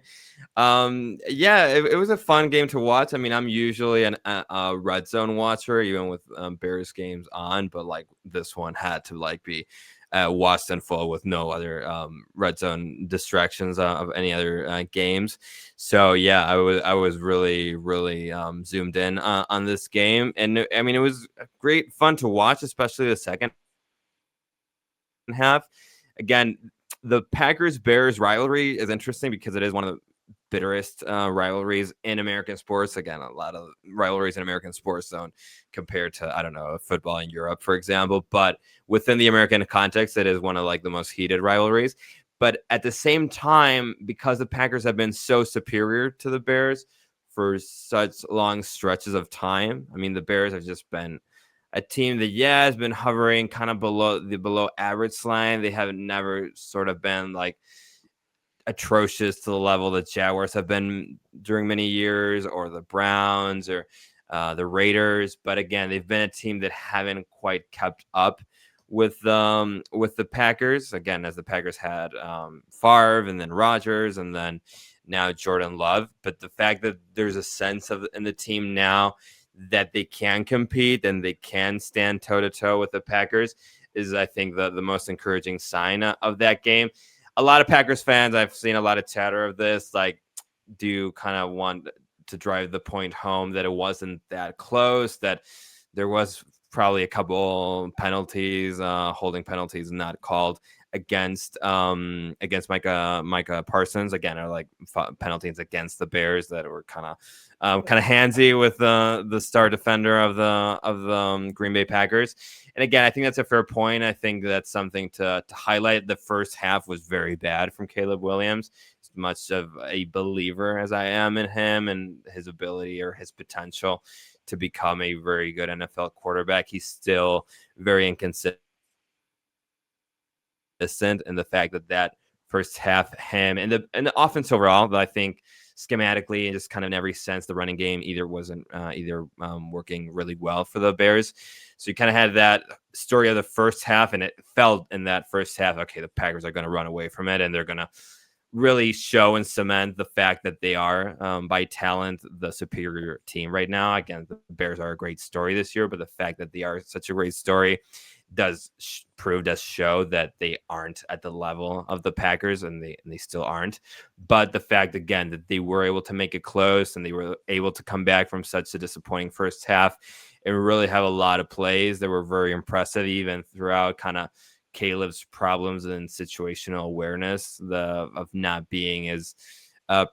It was a fun game to watch. I mean, I'm usually a red zone watcher, even with Bears games on, but like this one had to like be watched in full with no other red zone distractions of any other games. So yeah, I was really zoomed in on this game, and I mean it was great fun to watch, especially the second half. Again, the Packers-Bears rivalry is interesting because it is one of the bitterest rivalries in American sports. Again, a lot of rivalries in American sports don't compare to, I don't know, football in Europe, for example. But within the American context, it is one of like the most heated rivalries. But at the same time, because the Packers have been so superior to the Bears for such long stretches of time, I mean, the Bears have just been a team that has been hovering kind of below average line. They have never sort of been like atrocious to the level that Jaguars have been during many years, or the Browns, or the Raiders. But again, they've been a team that haven't quite kept up with the Packers. Again, as the Packers had Favre, and then Rodgers, and then now Jordan Love. But the fact that there's a sense of in the team now that they can compete and they can stand toe to toe with the Packers is, I think, the most encouraging sign of that game. A lot of Packers fans, I've seen a lot of chatter of this, like, do you kind of want to drive the point home that it wasn't that close, that there was probably a couple penalties, holding penalties not called against Micah Parsons, again, are like penalties against the Bears that were kind of handsy with the star defender of the Green Bay Packers. And again, I think that's a fair point. I think that's something to highlight. The first half was very bad from Caleb Williams. As much of a believer as I am in him and his ability or his potential to become a very good NFL quarterback, he's still very inconsistent. And the fact that first half, him and the offense overall, I think schematically and just kind of in every sense, the running game wasn't working really well for the Bears. So you kind of had that story of the first half, and it felt in that first half, okay, the Packers are going to run away from it, and they're going to really show and cement the fact that they are, by talent, the superior team right now. Again, the Bears are a great story this year, but the fact that they are such a great story does show that they aren't at the level of the Packers, and they still aren't. But the fact, again, that they were able to make it close and they were able to come back from such a disappointing first half and really have a lot of plays that were very impressive, even throughout kind of Caleb's problems and situational awareness, of not being as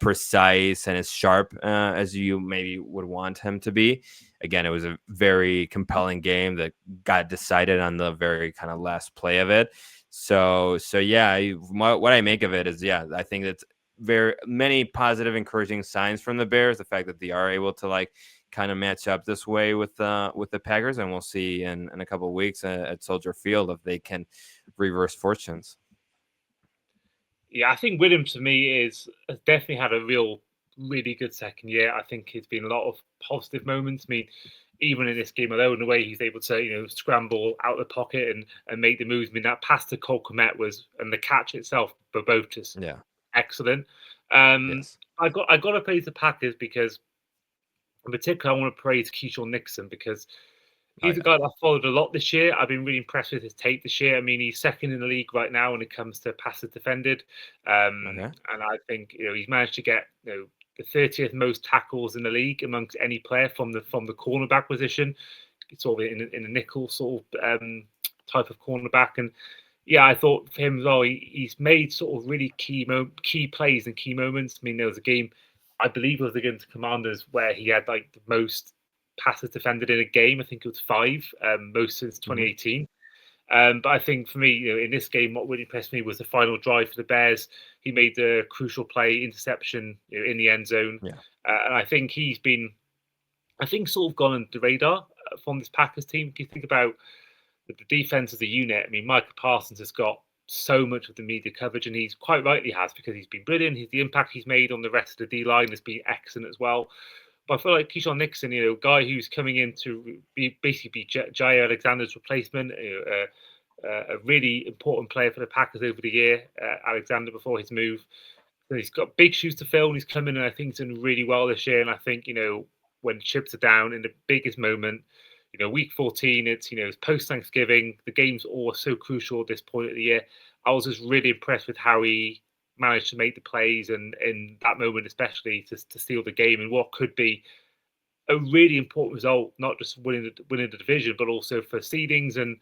precise and as sharp as you maybe would want him to be. Again, it was a very compelling game that got decided on the very kind of last play of it. So yeah, what I make of it is, I think that's very many positive, encouraging signs from the Bears. The fact that they are able to like kind of match up this way with the Packers, and we'll see in a couple of weeks at Soldier Field if they can reverse fortunes. Yeah, I think Williams, to me, has definitely had a really good second year. I think it's been a lot of positive moments. I mean, even in this game alone, the way he's able to, scramble out of the pocket and make the moves. I mean, that pass to Cole Kmet and the catch itself were both just excellent. Yes. I got to praise the Packers because, in particular, I want to praise Keyshawn Nixon because he's a guy that I've followed a lot this year. I've been really impressed with his tape this year. I mean, he's second in the league right now when it comes to passes defended. And I think he's managed to get the 30th most tackles in the league amongst any player from the cornerback position. It's sort of in a nickel sort of type of cornerback. And yeah, I thought for him as well, he's made sort of really key plays and key moments. I mean, there was a game, I believe it was against Commanders, where he had like the most passes defended in a game. I think it was 5, most since 2018. But I think for me, in this game, what really impressed me was the final drive for the Bears. He made the crucial play, interception in the end zone. And I think he's been, sort of gone under the radar from this Packers team. If you think about the defense as a unit, I mean, Micah Parsons has got so much of the media coverage, and he's quite rightly has, because he's been brilliant. The impact he's made on the rest of the D-line has been excellent as well. But I feel like Keyshawn Nixon, guy who's coming in to be Jair Alexander's replacement, a really important player for the Packers over the year, Alexander, before his move. So he's got big shoes to fill, and he's coming in, I think, he's done really well this year. And I think, when chips are down in the biggest moment, week 14, it's post Thanksgiving. The games all so crucial at this point of the year. I was just really impressed with how he managed to make the plays and in that moment, especially to steal the game and what could be a really important result, not just winning the division, but also for seedings. And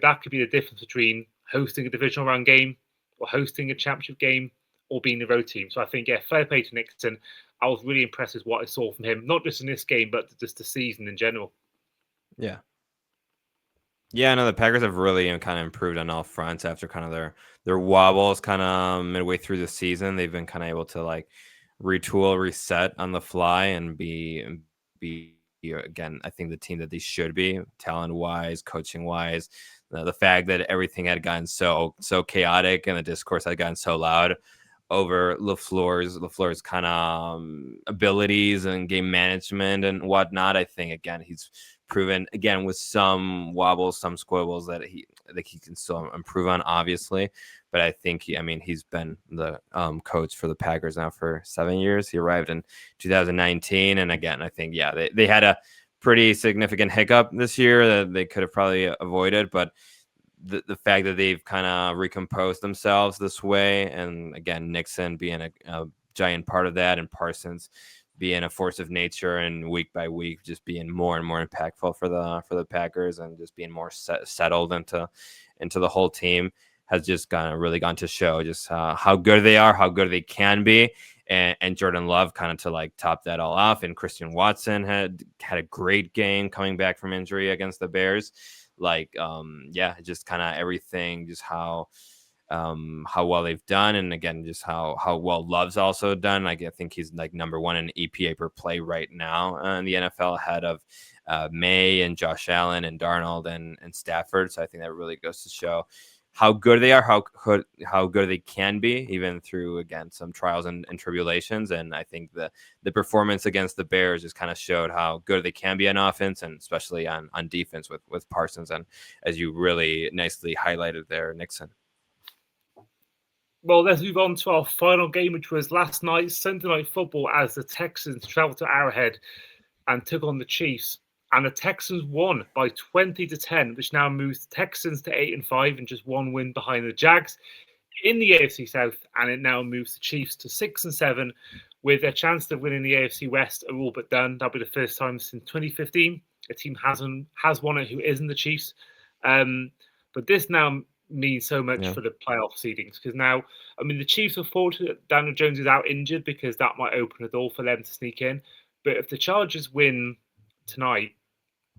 that could be the difference between hosting a divisional round game or hosting a championship game or being the road team. So I think, fair play to Nixon. I was really impressed with what I saw from him, not just in this game, but just the season in general. Yeah. Yeah, no, the Packers have really kind of improved on all fronts after kind of their wobbles kind of midway through the season. They've been kind of able to like retool, reset on the fly, and be again, I think the team that they should be, talent wise, coaching wise. The fact that everything had gotten so chaotic and the discourse had gotten so loud over LaFleur's kind of abilities and game management and whatnot. I think again he's proven again with some wobbles, some squibbles that he can still improve on, obviously. But I think he's been the coach for the Packers now for 7 years. He arrived in 2019, and again, I think they had a pretty significant hiccup this year that they could have probably avoided, but the fact that they've kind of recomposed themselves this way, and again, Nixon being a giant part of that, and Parsons being a force of nature, and week by week just being more and more impactful for the Packers, and just being more settled into the whole team, has just really gone to show just how good they are, how good they can be. And Jordan Love kind of to like top that all off, and Christian Watson had a great game coming back from injury against the Bears. Just kind of everything, just how well they've done, and again, just how well Love's also done. Like I think he's like number one in EPA per play right now in the NFL, ahead of May and Josh Allen and Darnold and Stafford. So I think that really goes to show how good they are, how good they can be, even through again some trials and tribulations. And I think the performance against the Bears just kind of showed how good they can be on offense, and especially on defense with Parsons, and as you really nicely highlighted there, Nixon. Well, let's move on to our final game, which was last night, Sunday Night Football, as the Texans traveled to Arrowhead and took on the Chiefs. And the Texans won by 20-10, which now moves the Texans to 8-5 and just one win behind the Jags in the AFC South. And it now moves the Chiefs to 6-7, with their chance of winning the AFC West are all but done. That'll be the first time since 2015 a team has won it who isn't the Chiefs. But this now means so much for the playoff seedings, because now, the Chiefs are fortunate that Daniel Jones is out injured, because that might open a door for them to sneak in. But if the Chargers win tonight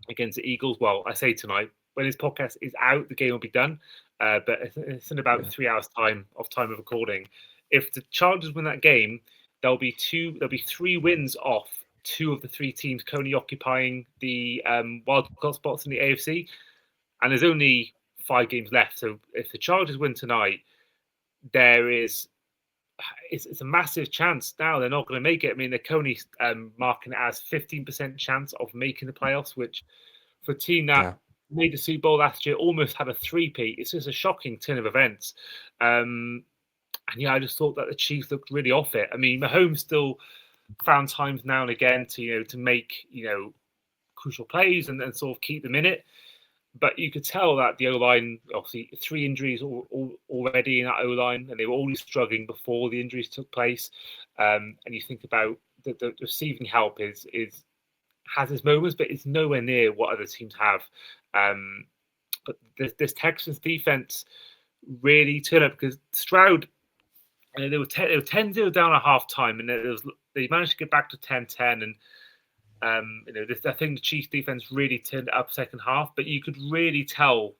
against the Eagles, well, I say tonight, when this podcast is out, the game will be done. But it's in about 3 hours time of recording. If the Chargers win that game, there'll be 3 wins off 2 of the 3 teams currently occupying the wildcard spots in the AFC, and there's only 5 games left. So if the Chargers win tonight, it's a massive chance now they're not going to make it. They're currently marking it as 15% chance of making the playoffs, which for a team that made the Super Bowl last year, almost had a three-peat, it's just a shocking turn of events. I just thought that the Chiefs looked really off it. Mahomes still found times now and again to make crucial plays and sort of keep them in it. But you could tell that the O-line, obviously 3 injuries already in that O-line, and they were already struggling before the injuries took place. And you think about the receiving help has its moments, but it's nowhere near what other teams have. But this Texans defense really turned up, because Stroud, they were 10-0 down at halftime, and they managed to get back to 10-10, and I think the Chiefs defense really turned it up second half, but you could really tell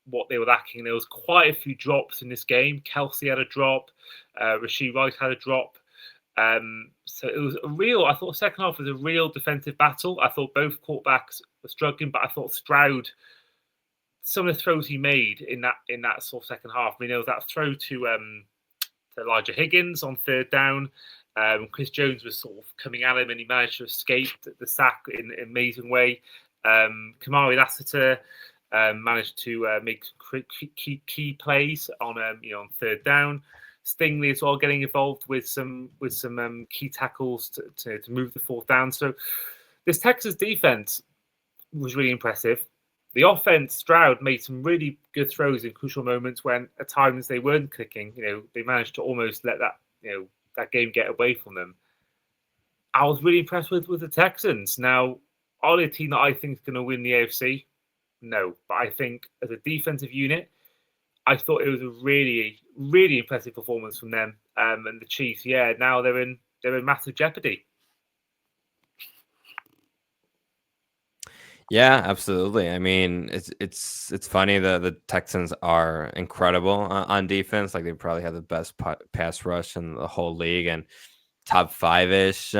what they were lacking. There was quite a few drops in this game. Kelsey had a drop. Rashee Rice had a drop. So it was I thought the second half was a real defensive battle. I thought both quarterbacks were struggling, but I thought Stroud, some of the throws he made in that sort of second half. There was that throw to Elijah Higgins on 3rd down. Chris Jones was sort of coming at him, and he managed to escape the sack in an amazing way. Kamari Lassiter managed to make key plays on 3rd down. Stingley as well getting involved with some key tackles to move the 4th down. So this Texas defense, was really impressive. The offense, Stroud made some really good throws in crucial moments when at times they weren't clicking. They managed to almost let that game get away from them. I was really impressed with the Texans. Now, are they a team that I think is going to win the AFC? No, but I think as a defensive unit, I thought it was a really, really impressive performance from them. And the Chiefs, now they're in massive jeopardy. Yeah, absolutely. I mean, it's funny that the Texans are incredible on defense. Like they probably have the best pass rush in the whole league and top five-ish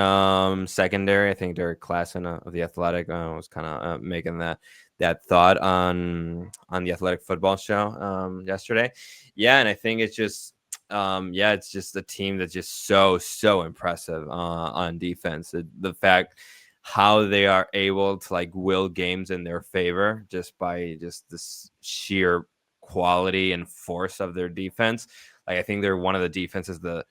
secondary. I think Derek Klassen of the Athletic was kind of making that thought on the Athletic Football Show yesterday. Yeah, and I think it's just it's just a team that's just so impressive on defense. The fact how they are able to like will games in their favor just by just this sheer quality and force of their defense. Like I think they're one of the defenses the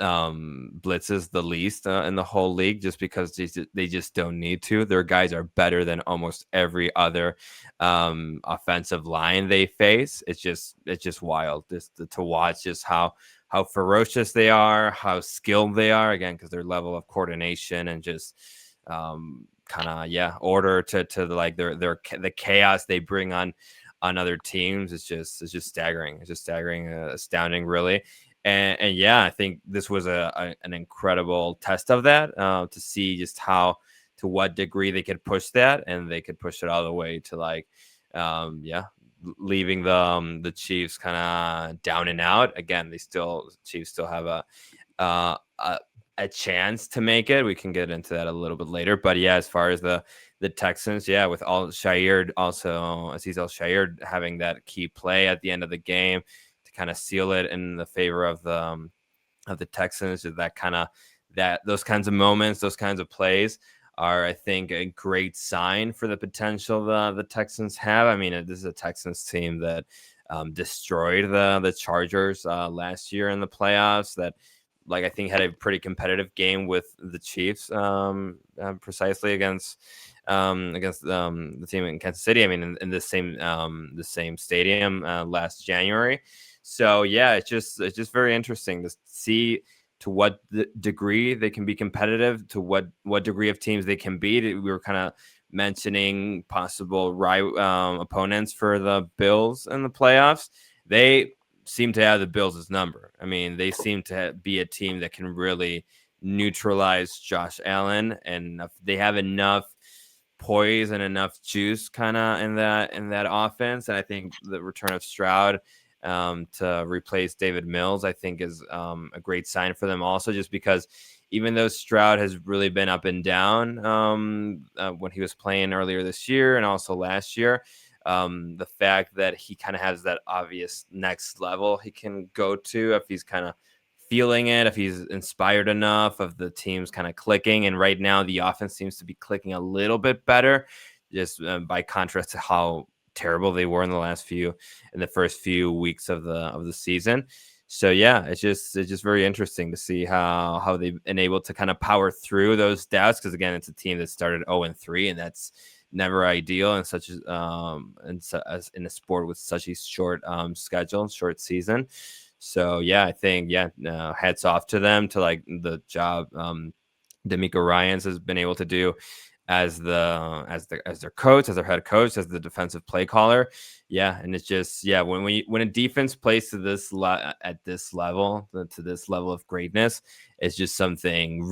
blitzes the least in the whole league, just because they just don't need to. Their guys are better than almost every other offensive line they face. It's just wild just to watch just how ferocious they are, how skilled they are, again, because their level of coordination and just order to like the chaos they bring on other teams is just staggering. It's just staggering, astounding, really. And I think this was an incredible test of that, to see just to what degree they could push that, and they could push it all the way to like leaving the Chiefs kind of down and out. Again, Chiefs still have a chance to make it. We can get into that a little bit later, but as far as the Texans, with Aziz Al-Shaair having that key play at the end of the game to kind of seal it in the favor of the Texans, those kinds of moments, those kinds of plays are, I think, a great sign for the potential the Texans have. I mean, this is a Texans team that destroyed the Chargers last year in the playoffs, that I think had a pretty competitive game with the Chiefs, precisely against the team in Kansas City. I mean, in the same stadium last January. So it's just very interesting to see to what degree they can be competitive, to what degree of teams they can beat. We were kind of mentioning possible opponents for the Bills in the playoffs. They seem to have the Bills' number. I mean, they seem to be a team that can really neutralize Josh Allen, and they have enough poise and enough juice kind of in that offense. And I think the return of Stroud to replace David Mills, I think, is a great sign for them also, just because even though Stroud has really been up and down when he was playing earlier this year and also last year, the fact that he kind of has that obvious next level he can go to if he's kind of feeling it, if he's inspired enough of the team's kind of clicking. And right now the offense seems to be clicking a little bit better, just by contrast to how terrible they were in the first few weeks of the season. So it's just very interesting to see how they've been able to kind of power through those doubts, because again, it's a team that started 0-3, and that's never ideal in such in a sport with such a short short season. So I think hats off to them, to like the job D'Amico Ryans has been able to do as their coach, as their head coach, as the defensive play caller. And it's just when a defense plays to this at this level, to this level of greatness, it's just something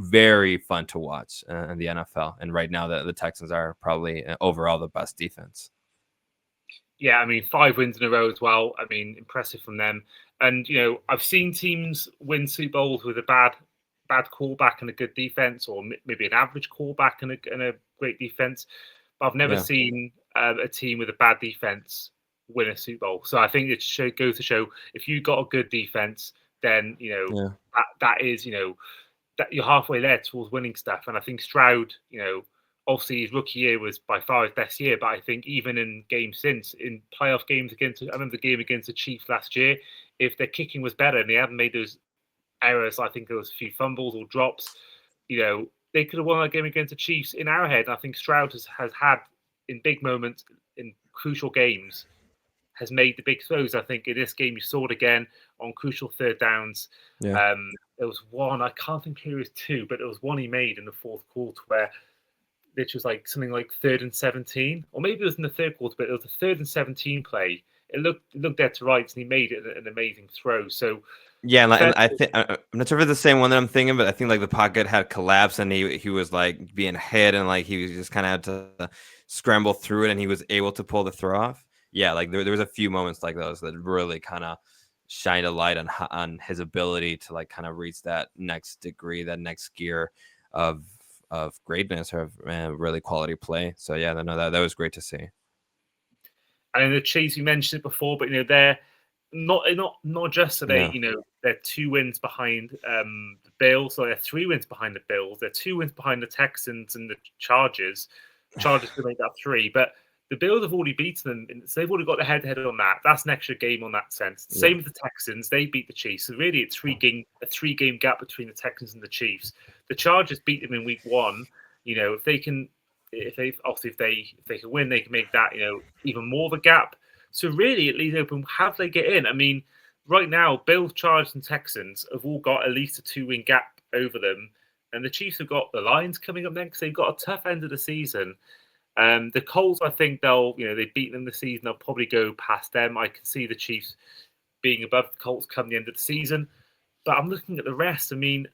very fun to watch in the NFL. And right now, the Texans are probably overall the best defense. Yeah, I mean, 5 wins in a row as well. I mean, impressive from them. And I've seen teams win Super Bowls with a bad quarterback and a good defense, or maybe an average quarterback and a great defense. But I've never seen a team with a bad defense win a Super Bowl. So I think it goes to show, if you got a good defense, then that is that you're halfway there towards winning stuff. And I think Stroud, obviously his rookie year was by far his best year, but I think even in games since, in playoff games I remember the game against the Chiefs last year, if their kicking was better and they hadn't made those errors, I think there was a few fumbles or drops, they could have won that game against the Chiefs in Arrowhead. And I think Stroud has had in big moments in crucial games has made the big throws. I think in this game you saw it again on crucial third downs. Yeah. There was one, I can't think who it was two, but there was one he made in the fourth quarter where which was like something like 3rd and 17, or maybe it was in the third quarter, but it was a 3rd and 17 play. It looked dead to rights, and he made it an amazing throw. So Yeah, and I think I'm not sure if it's the same one that I'm thinking, but I think like the pocket had collapsed and he was like being hit and like he was just kind of had to scramble through it and he was able to pull the throw off. Yeah, like there was a few moments like those that really kind of shined a light on his ability to like kind of reach that next degree, that next gear of greatness or of really quality play. So yeah, no, that was great to see. And the Chiefs, you mentioned it before, but they're not just today. Yeah. They're 2 wins behind the Bills, so they're 3 wins behind the Bills. They're 2 wins behind the Texans and the Chargers. Chargers could make that 3, but the Bills have already beaten them, so they've already got the head-to-head on that. That's an extra game on that sense. Yeah. Same with the Texans; they beat the Chiefs. So really, it's a 3-game gap between the Texans and the Chiefs. The Chargers beat them in week 1. If they can win, they can make that even more of a gap. So really, it leaves open how do they get in. I mean, right now, Bills, Chargers, and Texans have all got at least a 2-win gap over them, and the Chiefs have got the Lions coming up next. They've got a tough end of the season. The Colts, I think they've beaten them this season. They'll probably go past them. I can see the Chiefs being above the Colts come the end of the season. But I'm looking at the rest. I mean,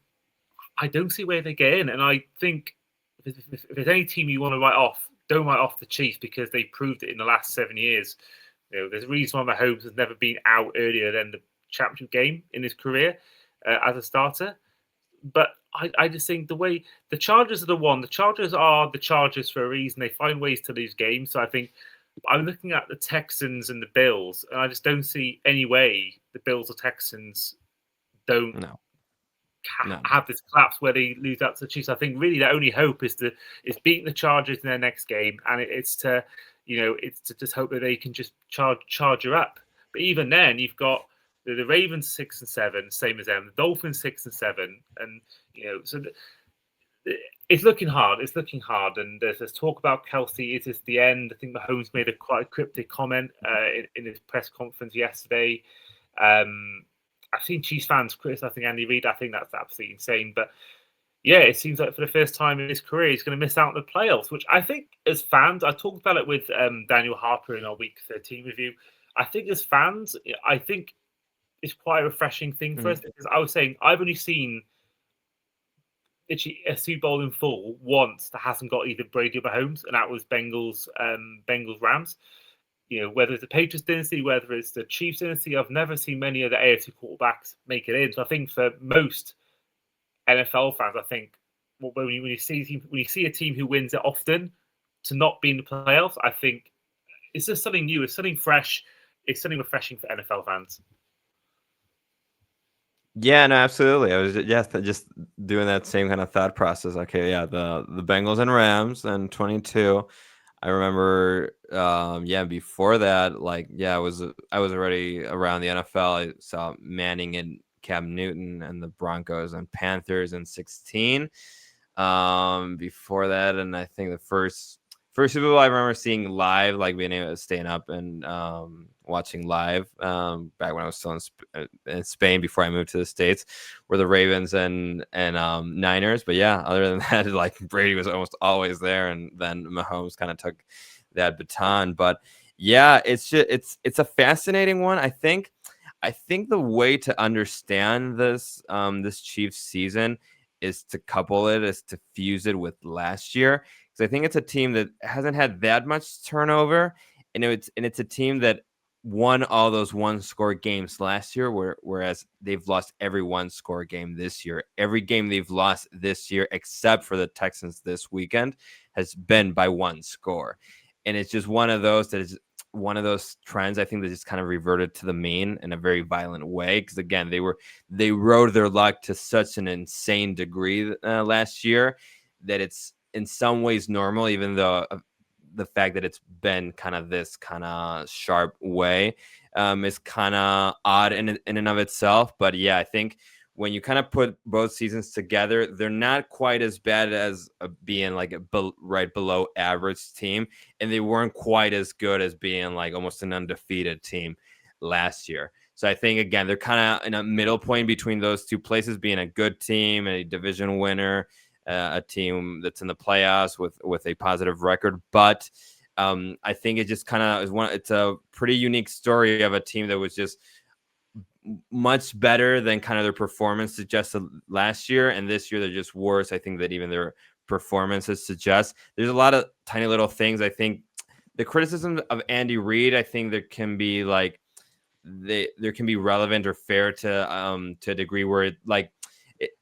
I don't see where they get in, and I think if there's any team you want to write off, don't write off the Chiefs because they proved it in the last 7 years. There's a reason why Mahomes has never been out earlier than the championship game in his career as a starter. But I just think the way the Chargers are the Chargers are the Chargers for a reason. They find ways to lose games. So I think I'm looking at the Texans and the Bills, and I just don't see any way the Bills or Texans don't have this collapse where they lose out to the Chiefs. I think really their only hope is beating the Chargers in their next game, and it's to just hope that they can just charge her up. But even then, you've got the Ravens 6 and 7, same as them. The Dolphins 6 and 7, and so it's looking hard. It's looking hard, and there's talk about Kelsey. Is this the end? I think Mahomes made a quite cryptic comment in his press conference yesterday. I've seen Chiefs fans criticizing Andy Reid. I think that's absolutely insane. But yeah, it seems like for the first time in his career, he's going to miss out on the playoffs, which I think as fans, I talked about it with Daniel Harper in our Week 13 review. I think as fans, I think it's quite a refreshing thing for us because I was saying I've only seen a Super Bowl in full once that hasn't got either Brady or Mahomes, and that was Bengals Rams. Whether it's the Patriots dynasty, whether it's the Chiefs dynasty, I've never seen many of the AFC quarterbacks make it in. So I think for most NFL fans, I think when you see a team who wins it often to not be in the playoffs, I think it's just something new. It's something fresh. It's something refreshing for NFL fans. Yeah, no, absolutely. I was just doing that same kind of thought process. Okay, yeah, the Bengals and Rams and 22. I remember, before that, I was already around the NFL. I saw Manning and Cam Newton and the Broncos and Panthers in 16. Before that, and I think the first Super Bowl I remember seeing live, like being able to staying up and watching live back when I was still in Spain before I moved to the States, were the Ravens and Niners. But yeah, other than that, like Brady was almost always there, and then Mahomes kind of took that baton. But yeah, it's a fascinating one. I think the way to understand this Chiefs season is to fuse it with last year. Because I think it's a team that hasn't had that much turnover, and it's a team that won all those one-score games last year, whereas they've lost every one-score game this year. Every game they've lost this year, except for the Texans this weekend, has been by one score. And it's just one of those trends, I think, that just kind of reverted to the mean in a very violent way. Because again, they rode their luck to such an insane degree last year that it's in some ways normal, even though the fact that it's been kind of this kind of sharp way is kind of odd in and of itself. But yeah, I think when you kind of put both seasons together, they're not quite as bad as being like right below average team, and they weren't quite as good as being like almost an undefeated team last year. So I think, again, they're kind of in a middle point between those two places, being a good team, a division winner, a team that's in the playoffs with a positive record. But I think it just kind of is it's a pretty unique story of a team that was just much better than kind of their performance suggested last year, and this year they're just worse. I think that even their performances suggest there's a lot of tiny little things. I think the criticism of Andy Reid, I think there can be like there can be relevant or fair to a degree where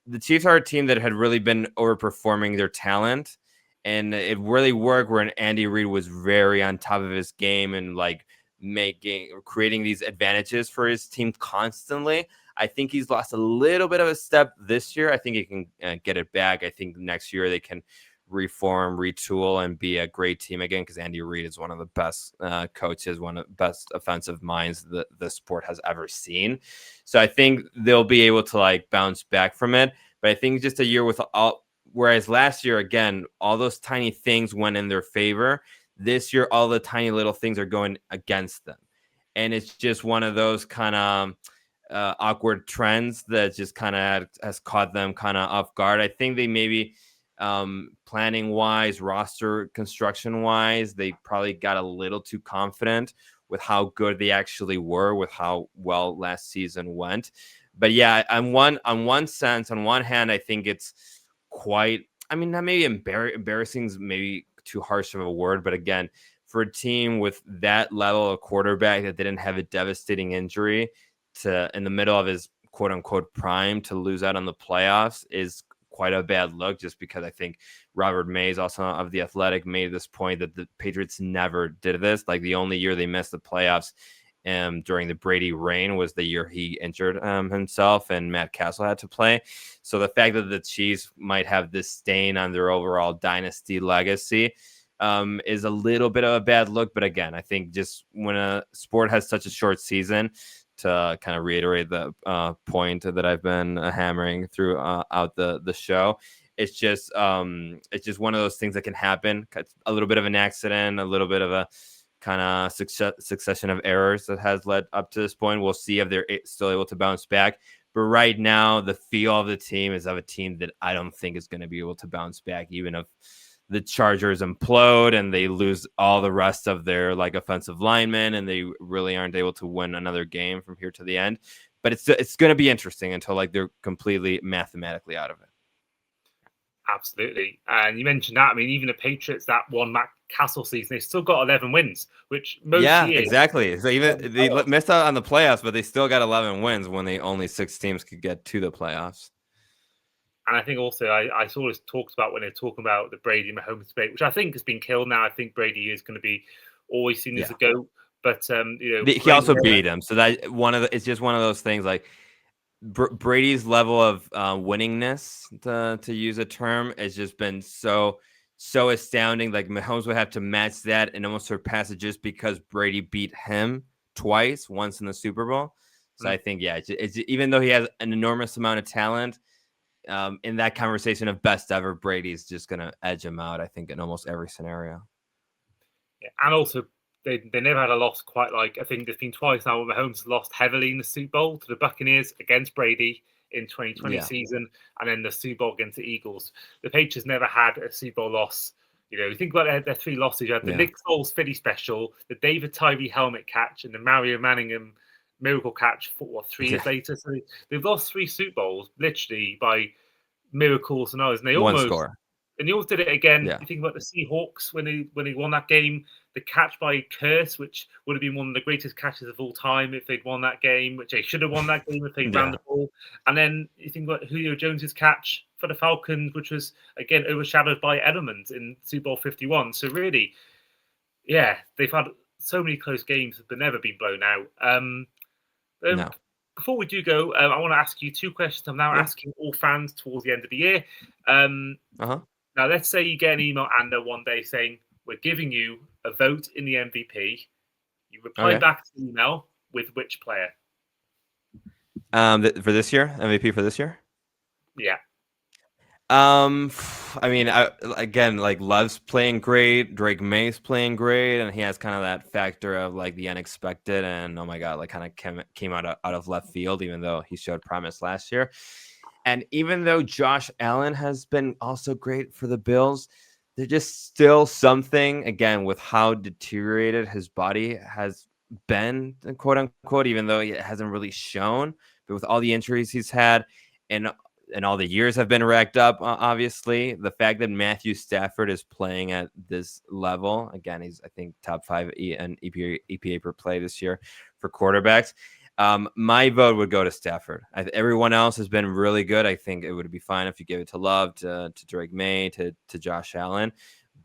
the Chiefs are a team that had really been overperforming their talent, and it really worked when Andy Reid was very on top of his game and like creating these advantages for his team constantly. I think he's lost a little bit of a step this year. I think he can get it back. I think next year they can reform, retool, and be a great team again, because Andy Reid is one of the best coaches, one of the best offensive minds that the sport has ever seen. So I think they'll be able to like bounce back from it. But I think just a year with whereas last year, again, all those tiny things went in their favor. This year, all the tiny little things are going against them. And it's just one of those kind of awkward trends that just kind of has caught them kind of off guard. I think they maybe planning wise, roster construction wise, they probably got a little too confident with how good they actually were, with how well last season went. But yeah, on one hand, I think it's quite, I mean, not maybe embarrassing is maybe too harsh of a word, but again, for a team with that level of quarterback that didn't have a devastating injury in the middle of his quote unquote prime, to lose out on the playoffs is quite a bad look, just because I think Robert Mays, also of The Athletic, made this point that the Patriots never did this. Like, the only year they missed the playoffs during the Brady reign was the year he injured himself and Matt Castle had to play. So the fact that the Chiefs might have this stain on their overall dynasty legacy is a little bit of a bad look. But again, I think just when a sport has such a short season, to kind of reiterate the point that I've been hammering throughout the show, it's just one of those things that can happen. It's a little bit of an accident, a little bit of a kind of succession of errors that has led up to this point. We'll see if they're still able to bounce back. But right now, the feel of the team is of a team that I don't think is going to be able to bounce back, even if the Chargers implode and they lose all the rest of their like offensive linemen and they really aren't able to win another game from here to the end. But it's going to be interesting until like they're completely mathematically out of it. Absolutely. And you mentioned that. I mean, even the Patriots that won Matt Castle season, they still got 11 wins, which most years. Exactly. So even they missed out on the playoffs, but they still got 11 wins when only 6 teams could get to the playoffs. And I think also I saw this talked about when they're talking about the Brady Mahomes debate, which I think has been killed now. I think Brady is going to be always seen as a GOAT, but he also beat him. So that it's just one of those things like Brady's level of winningness, to use a term, has just been so astounding. Like, Mahomes would have to match that and almost surpass it just because Brady beat him twice, once in the Super Bowl. So I think, it's even though he has an enormous amount of talent, in that conversation of best ever, Brady's just going to edge him out, I think, in almost every scenario. Yeah, and also, they never had a loss quite like, I think there's been twice now where Mahomes lost heavily in the Super Bowl to the Buccaneers against Brady in 2020 season, and then the Super Bowl against the Eagles. The Patriots never had a Super Bowl loss. You think about their 3 losses. You had the Nick Foles Philly special, the David Tyree helmet catch, and the Mario Manningham miracle catch 3 years later. So they've lost 3 Super Bowls literally by miracles and others. And they almost score. And you also did it again. You think about the Seahawks when they won that game, the catch by Curse, which would have been one of the greatest catches of all time if they'd won that game, which they should have won that game if they ran the ball. And then you think about Julio Jones's catch for the Falcons, which was again overshadowed by Edelman's in Super Bowl 51. So really, they've had so many close games, but never been blown out. Before we do go, I want to ask you 2 questions. I'm now asking all fans towards the end of the year. Now, let's say you get an email, Ander, one day saying, we're giving you a vote in the MVP. You reply back to the email with which player? For this year, MVP for this year. Yeah. I mean, again, like Love's playing great, Drake May's playing great, and he has kind of that factor of like the unexpected and oh my god, like kind of came out of left field, even though he showed promise last year. And even though Josh Allen has been also great for the Bills, there's just still something again with how deteriorated his body has been, quote unquote, even though it hasn't really shown. But with all the injuries he's had, and all the years have been racked up, obviously, the fact that Matthew Stafford is playing at this level, again, he's, I think, top 5 in EPA per play this year for quarterbacks. My vote would go to Stafford. Everyone else has been really good. I think it would be fine if you give it to Love, to Drake May, to Josh Allen,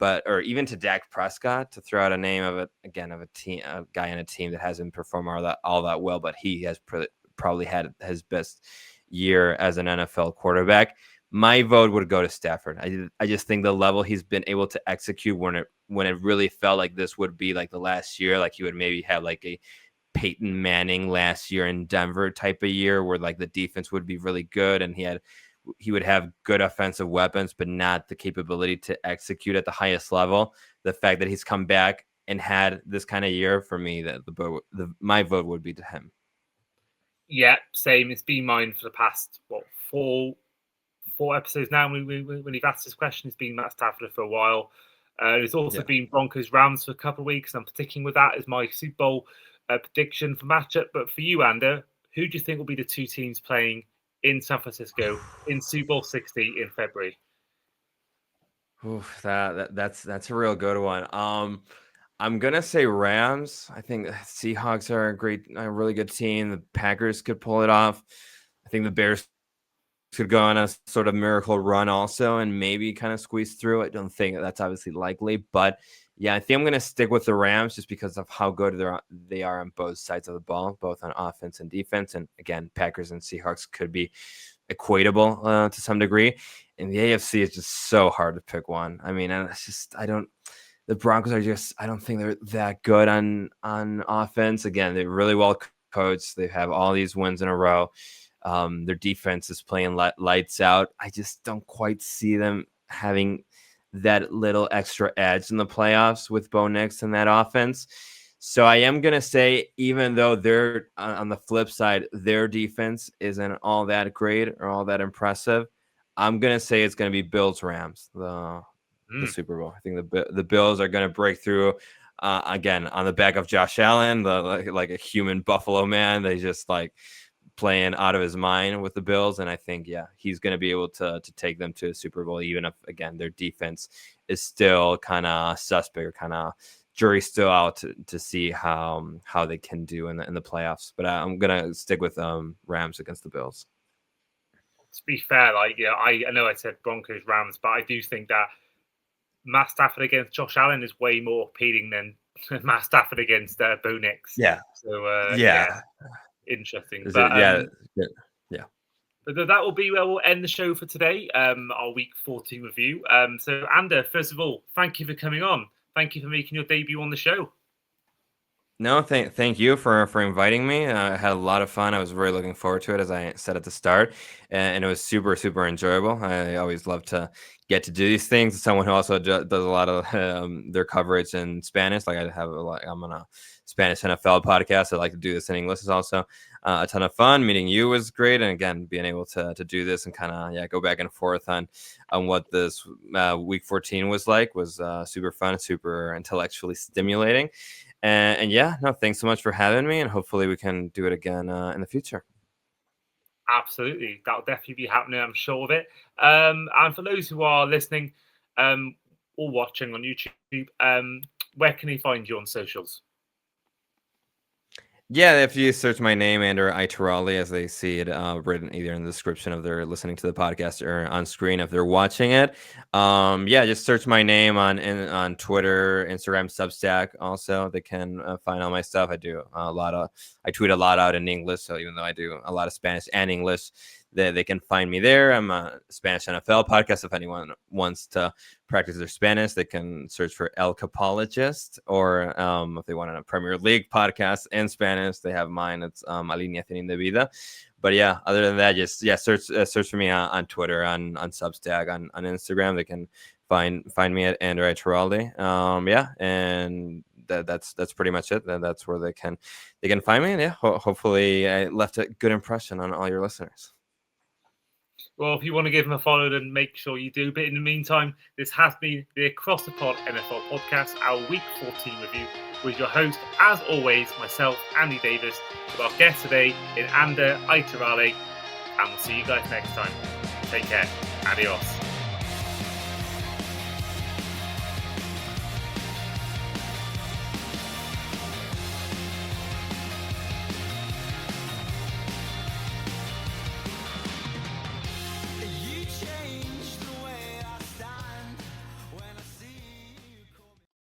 or even to Dak Prescott, to throw out a name of a guy on a team that hasn't performed all that well, but he has probably had his best year as an NFL quarterback. My vote would go to Stafford. I just think the level he's been able to execute when it really felt like this would be like the last year, like he would maybe have like a Peyton Manning last year in Denver type of year where like the defense would be really good and he would have good offensive weapons, but not the capability to execute at the highest level. The fact that he's come back and had this kind of year, for me, that my vote would be to him. Yeah, same. It's been mine for the past four episodes now. When we've asked this question, it's been Matt Stafford for a while. It's also been Broncos Rams for a couple of weeks. I'm sticking with that as my Super Bowl prediction for matchup. But for you, Ander, who do you think will be the two teams playing in San Francisco in Super Bowl 60 in February? Oof, that's a real good one. I'm gonna say Rams. I think the Seahawks are a really good team. The Packers could pull it off. I think the Bears could go on a sort of miracle run also and maybe kind of squeeze through. I don't think that's obviously likely, but yeah, I think I'm going to stick with the Rams just because of how good they are on both sides of the ball, both on offense and defense. And again, Packers and Seahawks could be equatable to some degree. And the AFC is just so hard to pick one. I mean, the Broncos are just, I don't think they're that good on offense. Again, they're really well coached. They have all these wins in a row. Their defense is playing lights out. I just don't quite see them having that little extra edge in the playoffs with Bo Nix and that offense. So I am going to say, even though they're on the flip side, their defense isn't all that great or all that impressive, I'm going to say it's going to be Bills-Rams, the Super Bowl. I think the Bills are going to break through again on the back of Josh Allen, like a human Buffalo man. They just like playing out of his mind with the Bills, and I think he's going to be able to take them to a Super Bowl, even if again their defense is still kind of suspect, or kind of jury's still out to see how they can do in the playoffs. But I'm gonna stick with Rams against the Bills. To be fair, I know I said Broncos Rams, but I do think that Matt Stafford against Josh Allen is way more appealing than Matt Stafford against Bo Nix. Yeah. So interesting. But that will be where we'll end the show for today, our Week 14 review. So, Ander, first of all, thank you for coming on. Thank you for making your debut on the show. No, thank you for inviting me. I had a lot of fun. I was really looking forward to it, as I said at the start, and it was super, super enjoyable. I always love to get to do these things. As someone who also does a lot of their coverage in Spanish, like I'm on a Spanish NFL podcast. I like to do this in English. Is also a ton of fun. Meeting you was great, and again, being able to do this and kind of go back and forth on what this Week 14 was like was super fun, super intellectually stimulating. And thanks so much for having me, and hopefully we can do it again in the future. Absolutely. That'll definitely be happening, I'm sure of it. And for those who are listening or watching on YouTube, where can they find you on socials? Yeah, if you search my name, Ander Iturralde, as they see it written either in the description if they're listening to the podcast or on screen if they're watching it. Just search my name on Twitter, Instagram, Substack. Also, they can find all my stuff. I tweet a lot out in English, so even though I do a lot of Spanish and English, they can find me there. I'm a Spanish NFL podcast. If anyone wants to practice their Spanish, they can search for El Capologist, or if they want a Premier League podcast in Spanish, they have mine. It's Alineación Indebida. But yeah, other than that, just search for me on Twitter, on Substack, on Instagram. They can find me at Ander Iturralde. And that's pretty much it. That's where they can find me. And yeah, hopefully I left a good impression on all your listeners. Well, if you want to give them a follow, then make sure you do. But in the meantime, this has been the Across the Pod NFL podcast, our Week 14 review, with your host, as always, myself, Andy Davis, with our guest today in Ander Iturralde. And we'll see you guys next time. Take care. Adios.